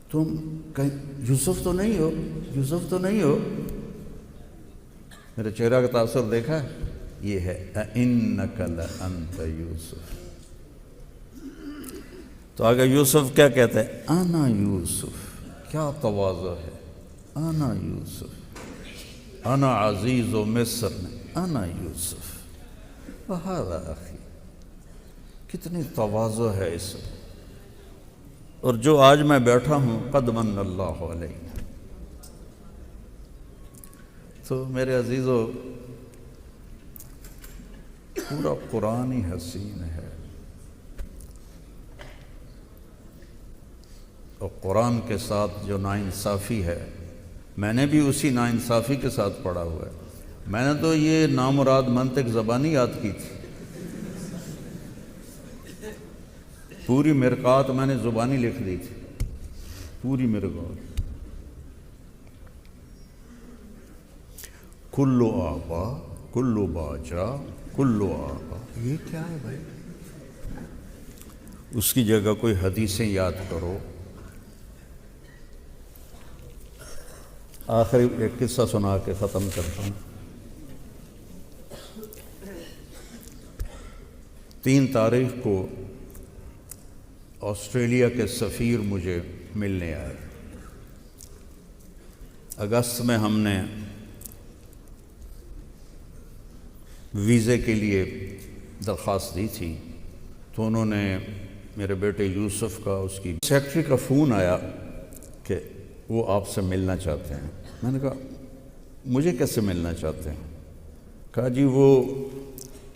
تم کہیں یوسف تو نہیں ہو، یوسف تو نہیں ہو. میرے چہرہ کا تاثر دیکھا ہے؟ یہ ہے اِنَّکَ لَأَنْتَ یوسف. تو آگے یوسف کیا کہتا ہے؟ انا یوسف. کیا تواضع ہے. انا یوسف، انا عزیز و مصر میں انا یوسف وہذا اخی. کتنی تواضع ہے اس میں. اور جو آج میں بیٹھا ہوں قد من اللہ علیہ. تو میرے عزیزو، پورا قرآن ہی حسین ہے، اور قرآن کے ساتھ جو ناانصافی ہے، میں نے بھی اسی ناانصافی کے ساتھ پڑھا ہوا ہے. میں نے تو یہ نامراد منطق زبانی یاد کی تھی، پوری مرقات میں نے زبانی لکھ دی تھی، پوری مرقات. کلو آبا کلو باجا کلو آبا، یہ کیا ہے بھائی؟ اس کی جگہ کوئی حدیثیں یاد کرو. آخری ایک قصہ سنا کے ختم کرتا ہوں. 3 تاریخ کو آسٹریلیا کے سفیر مجھے ملنے آئے. اگست میں ہم نے ویزے کے لیے درخواست دی تھی، تو انہوں نے میرے بیٹے یوسف کا، اس کی سیکرٹری کا فون آیا کہ وہ آپ سے ملنا چاہتے ہیں. میں نے کہا مجھے کیسے ملنا چاہتے ہیں؟ کہا جی وہ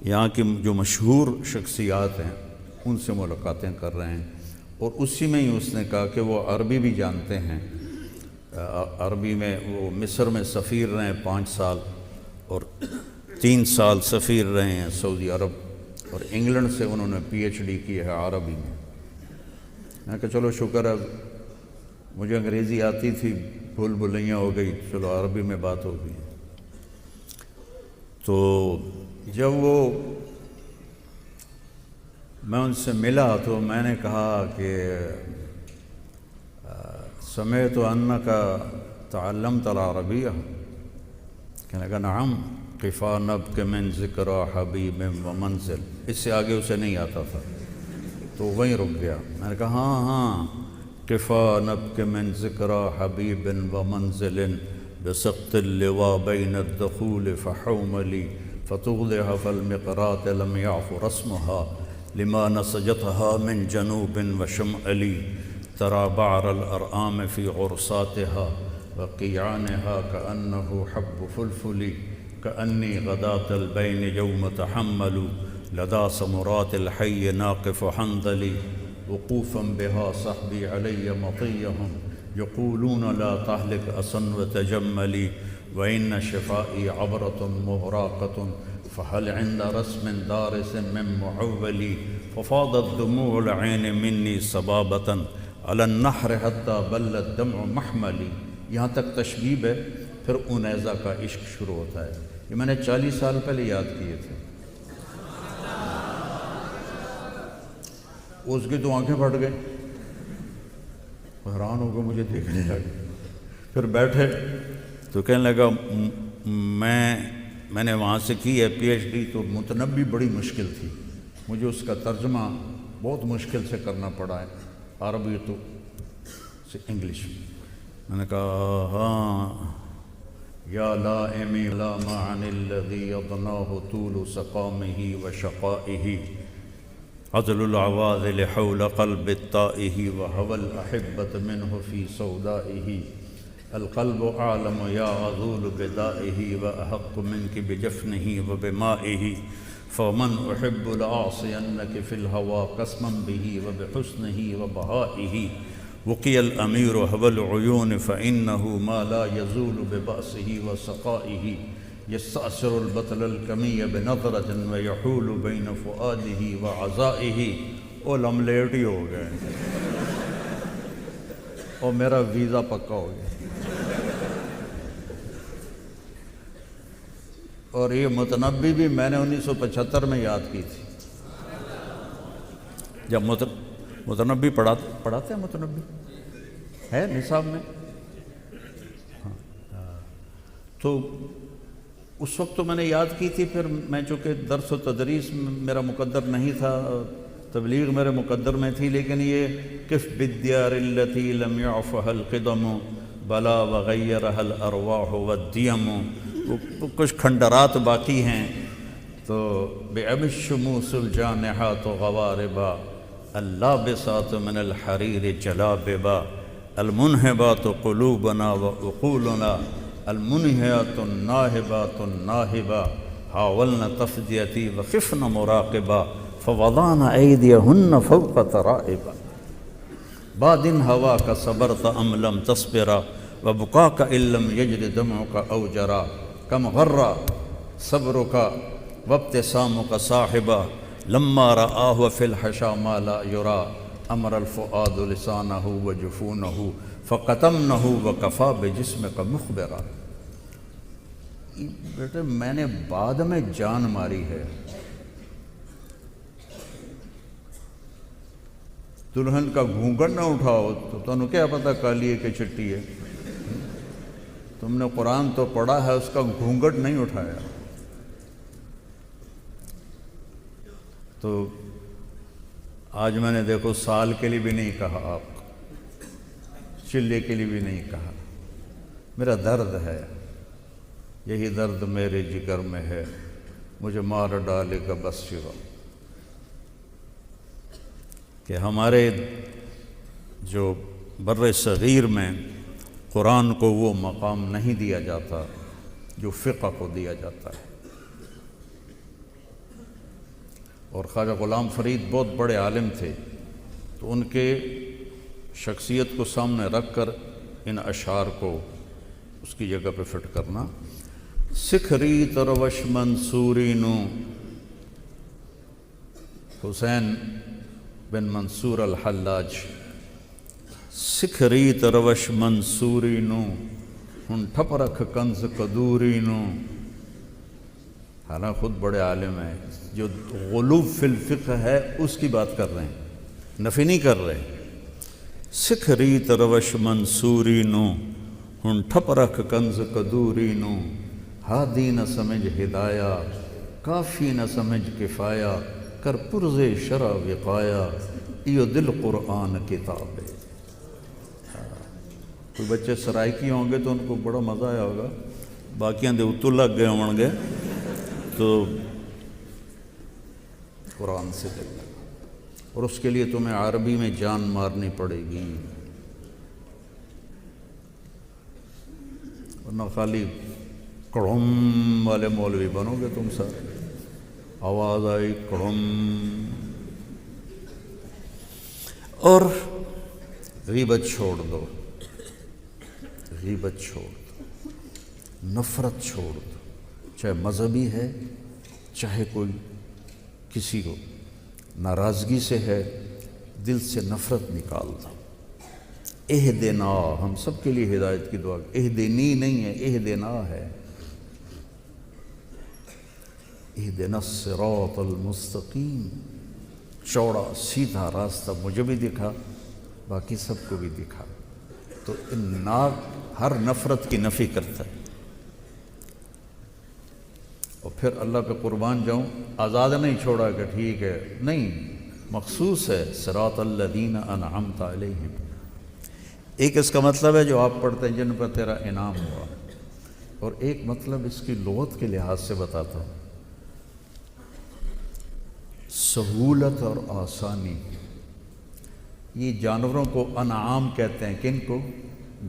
یہاں کی جو مشہور شخصیات ہیں ان سے ملاقاتیں کر رہے ہیں. اور اسی میں ہی اس نے کہا کہ وہ عربی بھی جانتے ہیں، عربی میں وہ مصر میں سفیر رہے ہیں 5 سال، اور 3 سال سفیر رہے ہیں سعودی عرب، اور انگلینڈ سے انہوں نے PhD کی ہے عربی میں. میں کہا چلو شکر ہے، مجھے انگریزی آتی تھی، بھول بھلیاں ہو گئی، چلو عربی میں بات ہو گئی. تو جب میں ان سے ملا تو میں نے کہا کہ سمعت انک تعلمت العربیہ. کہنے لگا نعم قفا نبک من ذکر حبیب و منزل. اس سے آگے اسے نہیں آتا تھا تو وہیں رک گیا. میں نے کہا ہاں قفا نبک من ذکر حبیب و منزل بسقط اللواء بین الدخول فحوملی فتغلها فالمقرات لم يعف رسمها لما نسجتها من جنوب وشمالي ترى بعر الأرآم في عرصاتها وقيعانها كأنه حب فلفل كأني غداة البين يوم تحمل لدى سمرات الحي ناقف حنظلي وقوفا بها صحبي علي مطيهم يقولون لا تهلك أصن وتجملي وإن شفائي عبرة مهراقة فهل عند رسم دارس من معولي ففاضت دموع العين مني صبابة على النحر حتى بل الدمع محملي. یہاں تک تشبیب ہے، پھر انیزہ کا عشق شروع ہوتا ہے. یہ میں نے 40 سال پہلے یاد کیے تھے. اس کی تو آنکھیں پھٹ گئی، حیران ہو کر مجھے دیکھنے لگے. پھر بیٹھے تو کہنے لگا میں نے وہاں سے کی ہے PhD، تو متنبی بڑی مشکل تھی، مجھے اس کا ترجمہ بہت مشکل سے کرنا پڑا ہے، عربی تو سے انگلش. میں نے کہا ہاں یا لائمی لا معن الذی یضناہ طول سقامہ وشقائہ عزل العواذل حول قلب الطائہ وهوى الأحبة منه في سودائه القلب أعلم يا عذول بدائه وأحق منك بجفنه وبمائه فمن أحب لأعصينك في الهوى قسما به وبحسنه وبهائه وقي الأمير هوى العيون فإنه ما لا يزول ببأسه وسقائه يستأثر البطل الكمي بنظرة ويحول بين فؤاده وعزائه. اور لملیٹ ہی ہو گئے اور میرا ویزا پکا ہو گیا. اور یہ متنبی بھی میں نے 1975 میں یاد کی تھی. جب متنبی پڑھاتے ہیں، متنبی ہے نصاب میں. تو اس وقت تو میں نے یاد کی تھی. پھر میں چونکہ درس و تدریس میرا مقدر نہیں تھا، تبلیغ میرے مقدر میں تھی، لیکن یہ کف بالدیار التي لم يعفها القدم بلا وغيرها الارواح والدیم، کچھ کھنڈرات باقی ہیں. تو بِعَمِ الشموس الجانحات غواربا اللابسات من الحریر جلاببا المنہبات قلوبنا وعقولنا المنہیات الناہبات الناہبا حاولنا تفدیتی وخفن مراقبا فوضعنا ایدیہن فوق ترائبا بعد ہوا کا صبرت ام لم تصبرا وبقاک ان لم یجر دمعک او جرا کم غرا صبرک وابتسامک صاحبا لما رآہ فی الحشا ما لا یرا امر الفؤاد لسانہ وجفونہ فقتمنہ وکفا بجسمک مخبرا۔ بیٹے میں نے بعد میں جان ماری ہے، دلہن کا گھونگھٹ نہ اٹھاؤ تو تمہیں کیا پتہ کالی ہے کہ چٹی ہے؟ تم نے قرآن تو پڑھا ہے، اس کا گھونگھٹ نہیں اٹھایا۔ تو آج میں نے دیکھو سال کے لیے بھی نہیں کہا، آپ چلے کے لیے بھی نہیں کہا، میرا درد ہے، یہی درد میرے جگر میں ہے، مجھے مار ڈالے گا بس سوا، کہ ہمارے جو بر صغیر میں قرآن کو وہ مقام نہیں دیا جاتا جو فقہ کو دیا جاتا ہے۔ اور خواجہ غلام فرید بہت بڑے عالم تھے، تو ان کے شخصیت کو سامنے رکھ کر ان اشعار کو اس کی جگہ پہ فٹ کرنا۔ سکھری تروش منصوری نو، حسین بن منصور الحلاج، سکھری تروش منصوری نو ہن ٹھپ رکھ کنز قدوری نو۔ حالانکہ خود بڑے عالم ہیں، جو غلوب فی الفقہ ہے اس کی بات کر رہے ہیں، نفی نہیں کر رہے۔ سکھری تروش منصوری نو ہن ٹھپ رکھ کنز قدوری نو، ہادی نہ سمجھ ہدایہ کافی نہ سمجھ کفایہ، کر پرز شرع وقایا ایو دل قرآن کتاب ہے۔ کوئی بچے سرائکی ہوں گے تو ان کو بڑا مزہ آیا ہوگا، باقیاں دے اتو لگ گئے ہوں گے تو قرآن سے دل لگا، اور اس کے لیے تمہیں عربی میں جان مارنی پڑے گی، ورنہ خالی کڑم والے مولوی بنو گے تم سارے، آواز آئی کڑم۔ اور غیبت چھوڑ دو، غیبت چھوڑ دو، نفرت چھوڑ دو، چاہے مذہبی ہے، چاہے کوئی کسی کو ناراضگی سے ہے، دل سے نفرت نکال دو۔ اہدنا، ہم سب کے لیے ہدایت کی دعا، اہدنی نہیں ہے، اہدنا ہے۔ اہدنا الصراط المستقیم، چوڑا سیدھا راستہ مجھے بھی دکھا، باقی سب کو بھی دکھا۔ تو ہر نفرت کی نفی کرتا ہے۔ اور پھر اللہ پہ قربان جاؤں، آزاد نہیں چھوڑا کہ ٹھیک ہے، نہیں، مخصوص ہے صراط الذین انعمت علیہم۔ ایک اس کا مطلب ہے جو آپ پڑھتے ہیں جن پر تیرا انعام ہوا، اور ایک مطلب اس کی لغت کے لحاظ سے بتاتا ہوں، سہولت اور آسانی۔ یہ جانوروں کو انعام کہتے ہیں، کن کو؟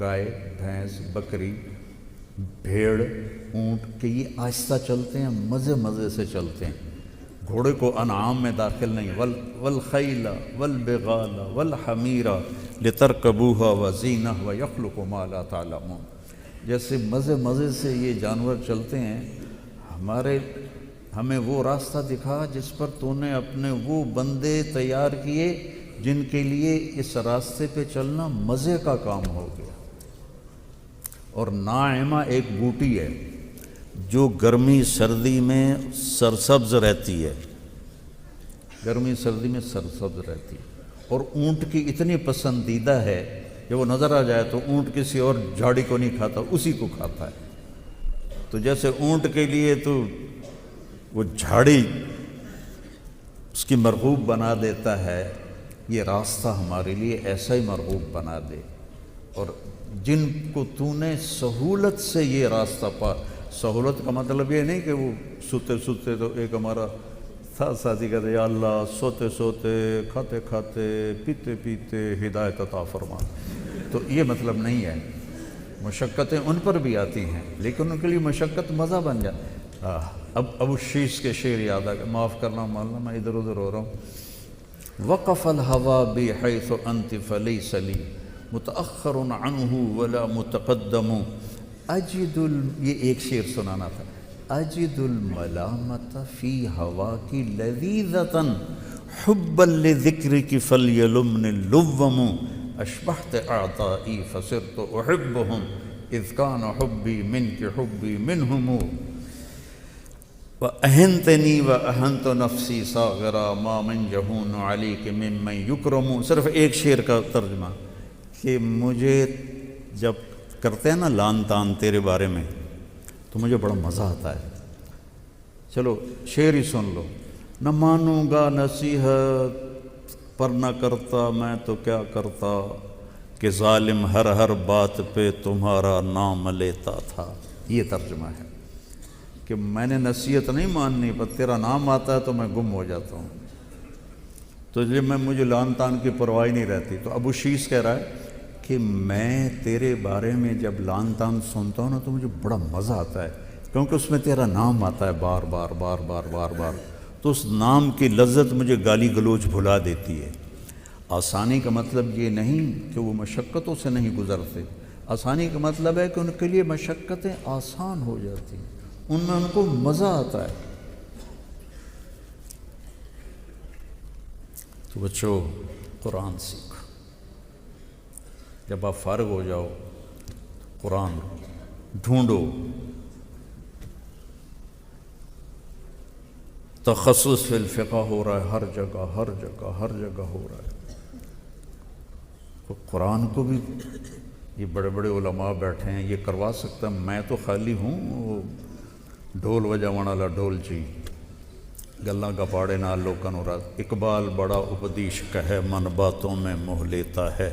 گائے، بھینس، بکری، بھیڑ، اونٹ، کہ یہ آہستہ چلتے ہیں، مزے مزے سے چلتے ہیں۔ گھوڑے کو انعام میں داخل نہیں۔ والخیل والبغال والحمیر لترکبوها وزینہ ویخلق ما لا تعلمون۔ جیسے مزے مزے سے یہ جانور چلتے ہیں، ہمیں وہ راستہ دکھا جس پر تو نے اپنے وہ بندے تیار کیے جن کے لیے اس راستے پہ چلنا مزے کا کام ہو گیا۔ اور ناعمہ ایک بوٹی ہے جو گرمی سردی میں سرسبز رہتی ہے، گرمی سردی میں سرسبز رہتی ہے، اور اونٹ کی اتنی پسندیدہ ہے کہ وہ نظر آ جائے تو اونٹ کسی اور جھاڑی کو نہیں کھاتا، اسی کو کھاتا ہے۔ تو جیسے اونٹ کے لیے تو وہ جھاڑی اس کی مرغوب بنا دیتا ہے، یہ راستہ ہمارے لیے ایسا ہی مرغوب بنا دے۔ اور جن کو تو نے سہولت سے یہ راستہ پا، سہولت کا مطلب یہ نہیں کہ وہ سوتے سوتے تو ایک ہمارا ساتھ ساتھی کہتے یا اللہ سوتے سوتے کھاتے کھاتے پیتے پیتے ہدایت عطا فرما. تو یہ مطلب نہیں ہے، مشقتیں ان پر بھی آتی ہیں لیکن ان کے لیے مشقت مزہ بن جائے. اب ابو شیش کے شعر یاد آ گئے، معاف کرنا مولانا میں ادھر ادھر ہو رہا ہوں. وقف الہوا بی حیث انت فلیس لی متأخر عنہ ولا متقدم اجد یہ ایک شعر سنانا تھا. اجد الملامت فی ہواکی لذیذتا حبا لذکرک فلیلمن اللوم اشبہت اعطائی فصرت احبهم اذ کان حبی منک حبی منہم وَأَهَنْتَنِي وَأَهَنْتُ نَفْسِي صَاغِرًا مَا مَنْ يَهُونُ عَلَيْكَ مِمَّنْ يُكْرَمُ. صرف ایک شعر کا ترجمہ کہ مجھے جب کرتے ہیں نا لان تان تیرے بارے میں تو مجھے بڑا مزہ آتا ہے. چلو شعر ہی سن لو. نہ مانوں گا نصیحت پر نہ کرتا میں تو کیا کرتا کہ ظالم ہر ہر بات پہ تمہارا نام لیتا تھا. یہ ترجمہ ہے کہ میں نے نصیحت نہیں ماننی پر تیرا نام آتا ہے تو میں گم ہو جاتا ہوں. تو جب مجھے لان تان کی پرواہ نہیں رہتی. تو ابو شیش کہہ رہا ہے کہ میں تیرے بارے میں جب لان تان سنتا ہوں نا تو مجھے بڑا مزہ آتا ہے کیونکہ اس میں تیرا نام آتا ہے بار بار بار بار بار بار. تو اس نام کی لذت مجھے گالی گلوچ بھلا دیتی ہے. آسانی کا مطلب یہ نہیں کہ وہ مشقتوں سے نہیں گزرتے. آسانی کا مطلب ہے کہ ان کے لیے مشقتیں آسان ہو جاتی ہیں، ان میں ان کو مزہ آتا ہے. تو بچوں قرآن سیکھو. جب آپ فارغ ہو جاؤ قرآن ڈھونڈو. تخصص فی الفقہ ہو رہا ہے ہر جگہ ہر جگہ ہر جگہ ہو رہا ہے. تو قرآن کو بھی یہ بڑے بڑے علماء بیٹھے ہیں یہ کروا سکتا. میں تو خالی ہوں ڈھول وجاون والا ڈھول چی گلاں گپاڑے نال لوکاں نوں رات. اقبال بڑا اپدیش کہے من باتوں میں موہ لیتا ہے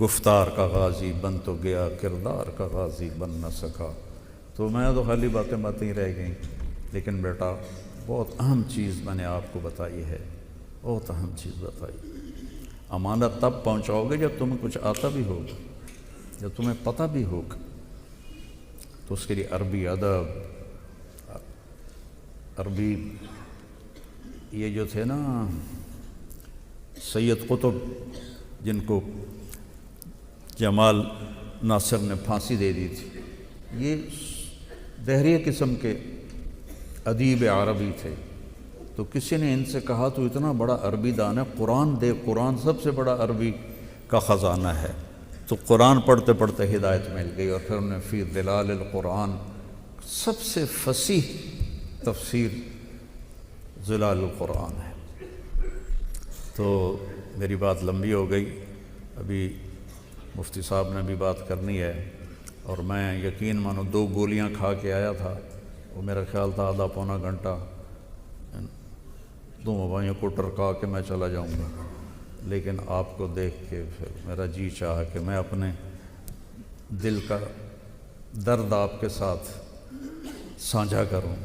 گفتار کا غازی بن تو گیا کردار کا غازی بن نہ سکا. تو میں تو خالی باتیں باتیں رہ گئیں. لیکن بیٹا بہت اہم چیز میں نے آپ کو بتائی ہے، بہت اہم چیز بتائی. امانت تب پہنچاؤ گے جب تمہیں کچھ آتا بھی ہوگا، جب تمہیں پتہ بھی ہوگا. تو اس کے لیے عربی ادب، عربی یہ جو تھے نا سید قطب جن کو جمال ناصر نے پھانسی دے دی تھی، یہ دہریہ قسم کے ادیب عربی تھے. تو کسی نے ان سے کہا تو اتنا بڑا عربی دان ہے، قرآن دے. قرآن سب سے بڑا عربی کا خزانہ ہے. تو قرآن پڑھتے پڑھتے ہدایت مل گئی اور پھر انہیں فی ظلال القرآن سب سے فصیح تفسیر ظلال القرآن ہے. تو میری بات لمبی ہو گئی، ابھی مفتی صاحب نے بھی بات کرنی ہے. اور میں یقین مانو 2 گولیاں کھا کے آیا تھا، وہ میرا خیال تھا آدھا پونا گھنٹہ 2 موبائلوں کو ٹرکا کے میں چلا جاؤں گا. لیکن آپ کو دیکھ کے پھر میرا جی چاہا کہ میں اپنے دل کا درد آپ کے ساتھ سانجھا کروں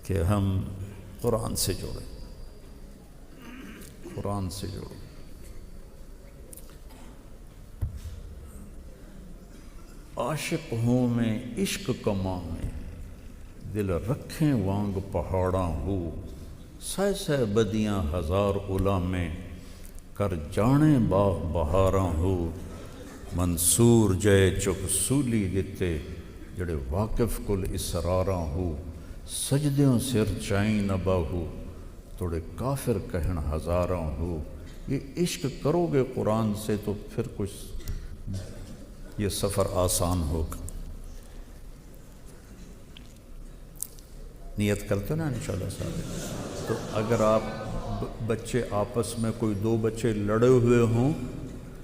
کہ ہم قرآن سے جڑیں، قرآن سے جڑیں. عاشق ہوں میں عشق کماں میں دل رکھیں وانگ پہاڑاں ہو سہ سہ بدیاں ہزار الاں میں کر جانے باغ بہاراں ہو منصور جے چک سولی دتے جڑے واقف کل اسراراں ہو سجدیوں سر چائیں نہ باہو توڑے کافر کہن ہزاراں ہو. یہ عشق کرو گے قرآن سے تو پھر کچھ یہ سفر آسان ہوگا. نیت کرتے نا انشاءاللہ صاحب. تو اگر آپ بچے آپس میں کوئی 2 بچے لڑے ہوئے ہوں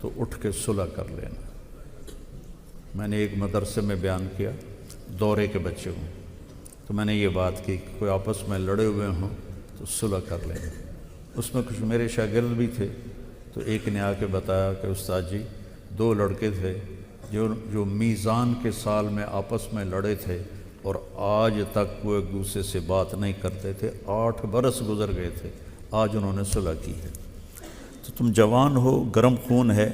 تو اٹھ کے صلح کر لینا. میں نے ایک مدرسے میں بیان کیا دورے کے بچے ہوں تو میں نے یہ بات کی کہ کوئی آپس میں لڑے ہوئے ہوں تو صلح کر لینا. اس میں کچھ میرے شاگرد بھی تھے تو ایک نے آ کے بتایا کہ استاد جی 2 لڑکے تھے جو میزان کے سال میں آپس میں لڑے تھے، اور آج تک وہ ایک دوسرے سے بات نہیں کرتے تھے. 8 برس گزر گئے تھے, آج انہوں نے صلح کی ہے. تو تم جوان ہو, گرم خون ہے,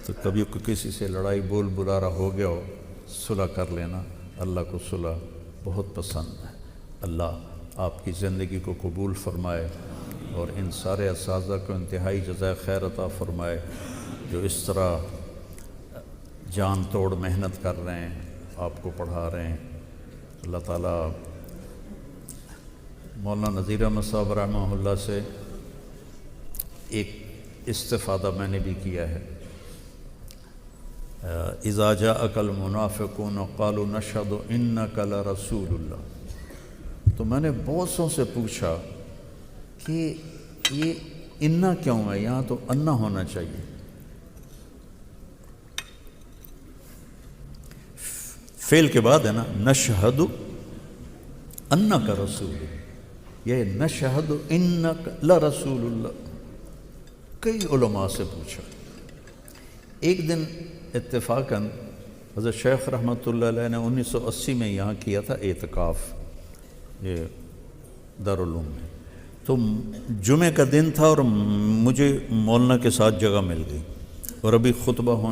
تو کبھی کسی سے لڑائی بول بلارا ہو گیا ہو, صلح کر لینا. اللہ کو صلح بہت پسند ہے. اللہ آپ کی زندگی کو قبول فرمائے اور ان سارے اساتذہ کو انتہائی جزائے خیر عطا فرمائے جو اس طرح جان توڑ محنت کر رہے ہیں, آپ کو پڑھا رہے ہیں. اللہ تعالیٰ مولانا نذیر احمد صاحب رحمہ اللہ سے ایک استفادہ میں نے بھی کیا ہے. اذا جاءک المنافقون قالوا نشهد انک لرسول اللہ. تو میں نے بہت سو سے پوچھا کہ یہ انا کیوں ہے, یہاں تو انا ہونا چاہیے. فعل کے بعد ہے نا, نشہد انک رسول, یہ نشہد انک لرسول اللہ. کئی علماء سے پوچھا. ایک دن اتفاقاً حضرت شیخ رحمۃ اللہ علیہ نے 1980 میں یہاں کیا تھا اعتکاف, یہ دارالعلوم میں. تو جمعہ کا دن تھا اور مجھے مولانا کے ساتھ جگہ مل گئی اور ابھی خطبہ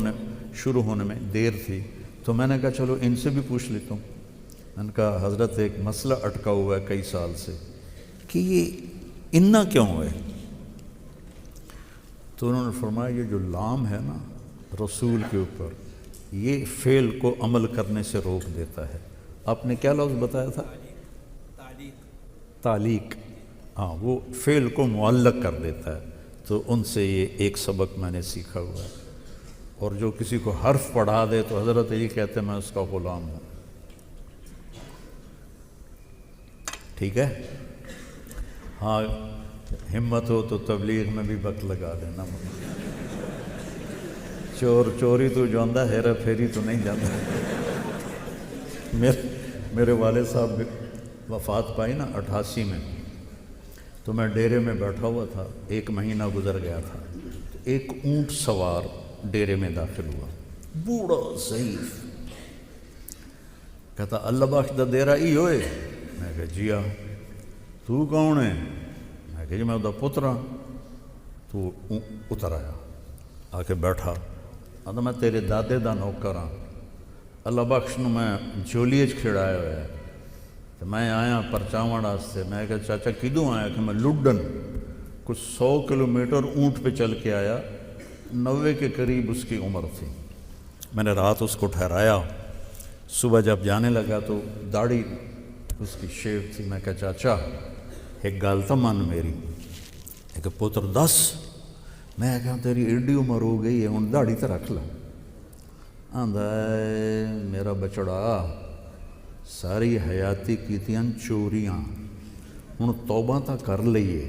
شروع ہونے میں دیر تھی. تو میں نے کہا چلو ان سے بھی پوچھ لیتا ہوں. میں نے کہا حضرت ایک مسئلہ اٹکا ہوا ہے کئی سال سے کہ یہ انا کیوں ہے. تو انہوں نے فرمایا یہ جو لام ہے نا رسول کے اوپر, یہ فعل کو عمل کرنے سے روک دیتا ہے. آپ نے کیا لفظ بتایا تھا؟ تعلیق. ہاں, وہ فعل کو معلق کر دیتا ہے. تو ان سے یہ ایک سبق میں نے سیکھا ہوا ہے. اور جو کسی کو حرف پڑھا دے تو حضرت یہ کہتے ہیں میں اس کا غلام ہوں. ٹھیک ہے. ہاں, ہمت ہو تو تبلیغ میں بھی وقت لگا دینا. چوری تو جاندہ, ہیرا پھیری تو نہیں جاندہ. میرے والد صاحب وفات پائی نا 88 میں, تو میں ڈیرے میں بیٹھا ہوا تھا. 1 مہینہ گزر گیا تھا. ایک اونٹ سوار ڈیرے میں داخل ہوا, بوڑھا ضعیف. کہتا اللہ بخش دا ڈیرا ای ہوئے. میں کہا جی ہاں. تو کون ہے؟ میں کہا جی میں دا پتر ہاں. تو اتر آیا, آ کے بیٹھا. آتا میں تیرے دادے دا نوکر ہاں, اللہ بخش نو میں جھولیے کھڑایا ہوا ہے. تو میں آیا پرچاون واسطے. میں کہا چاچا کدوں آیا؟ کہ میں لڈن کچھ 100 کلومیٹر اونٹ پہ چل کے آیا. 90 کے قریب اس کی عمر تھی. میں نے رات اس کو ٹھہرایا. صبح جب جانے لگا تو داڑھی اس کی شیو تھی. میں کہا چاچا ایک گل تو من میری. ایک پتر دس. میں کہا تیری ایڈی عمر ہو گئی ہے ہوں داڑھی تو رکھ لو. آندا میرا بچڑا ساری حیاتی کیتیاں چوریاں, ہوں توبہ تا کر لئیے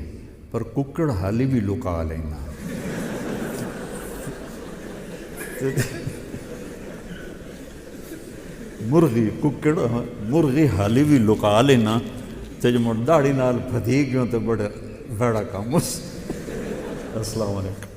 پر ککڑ حالی بھی لکا لینا. مرغی حالی بھی لکا لینا. تے جو مڑ داڑھی نال پھدی گیوں تے بڑا کام. السلام علیکم.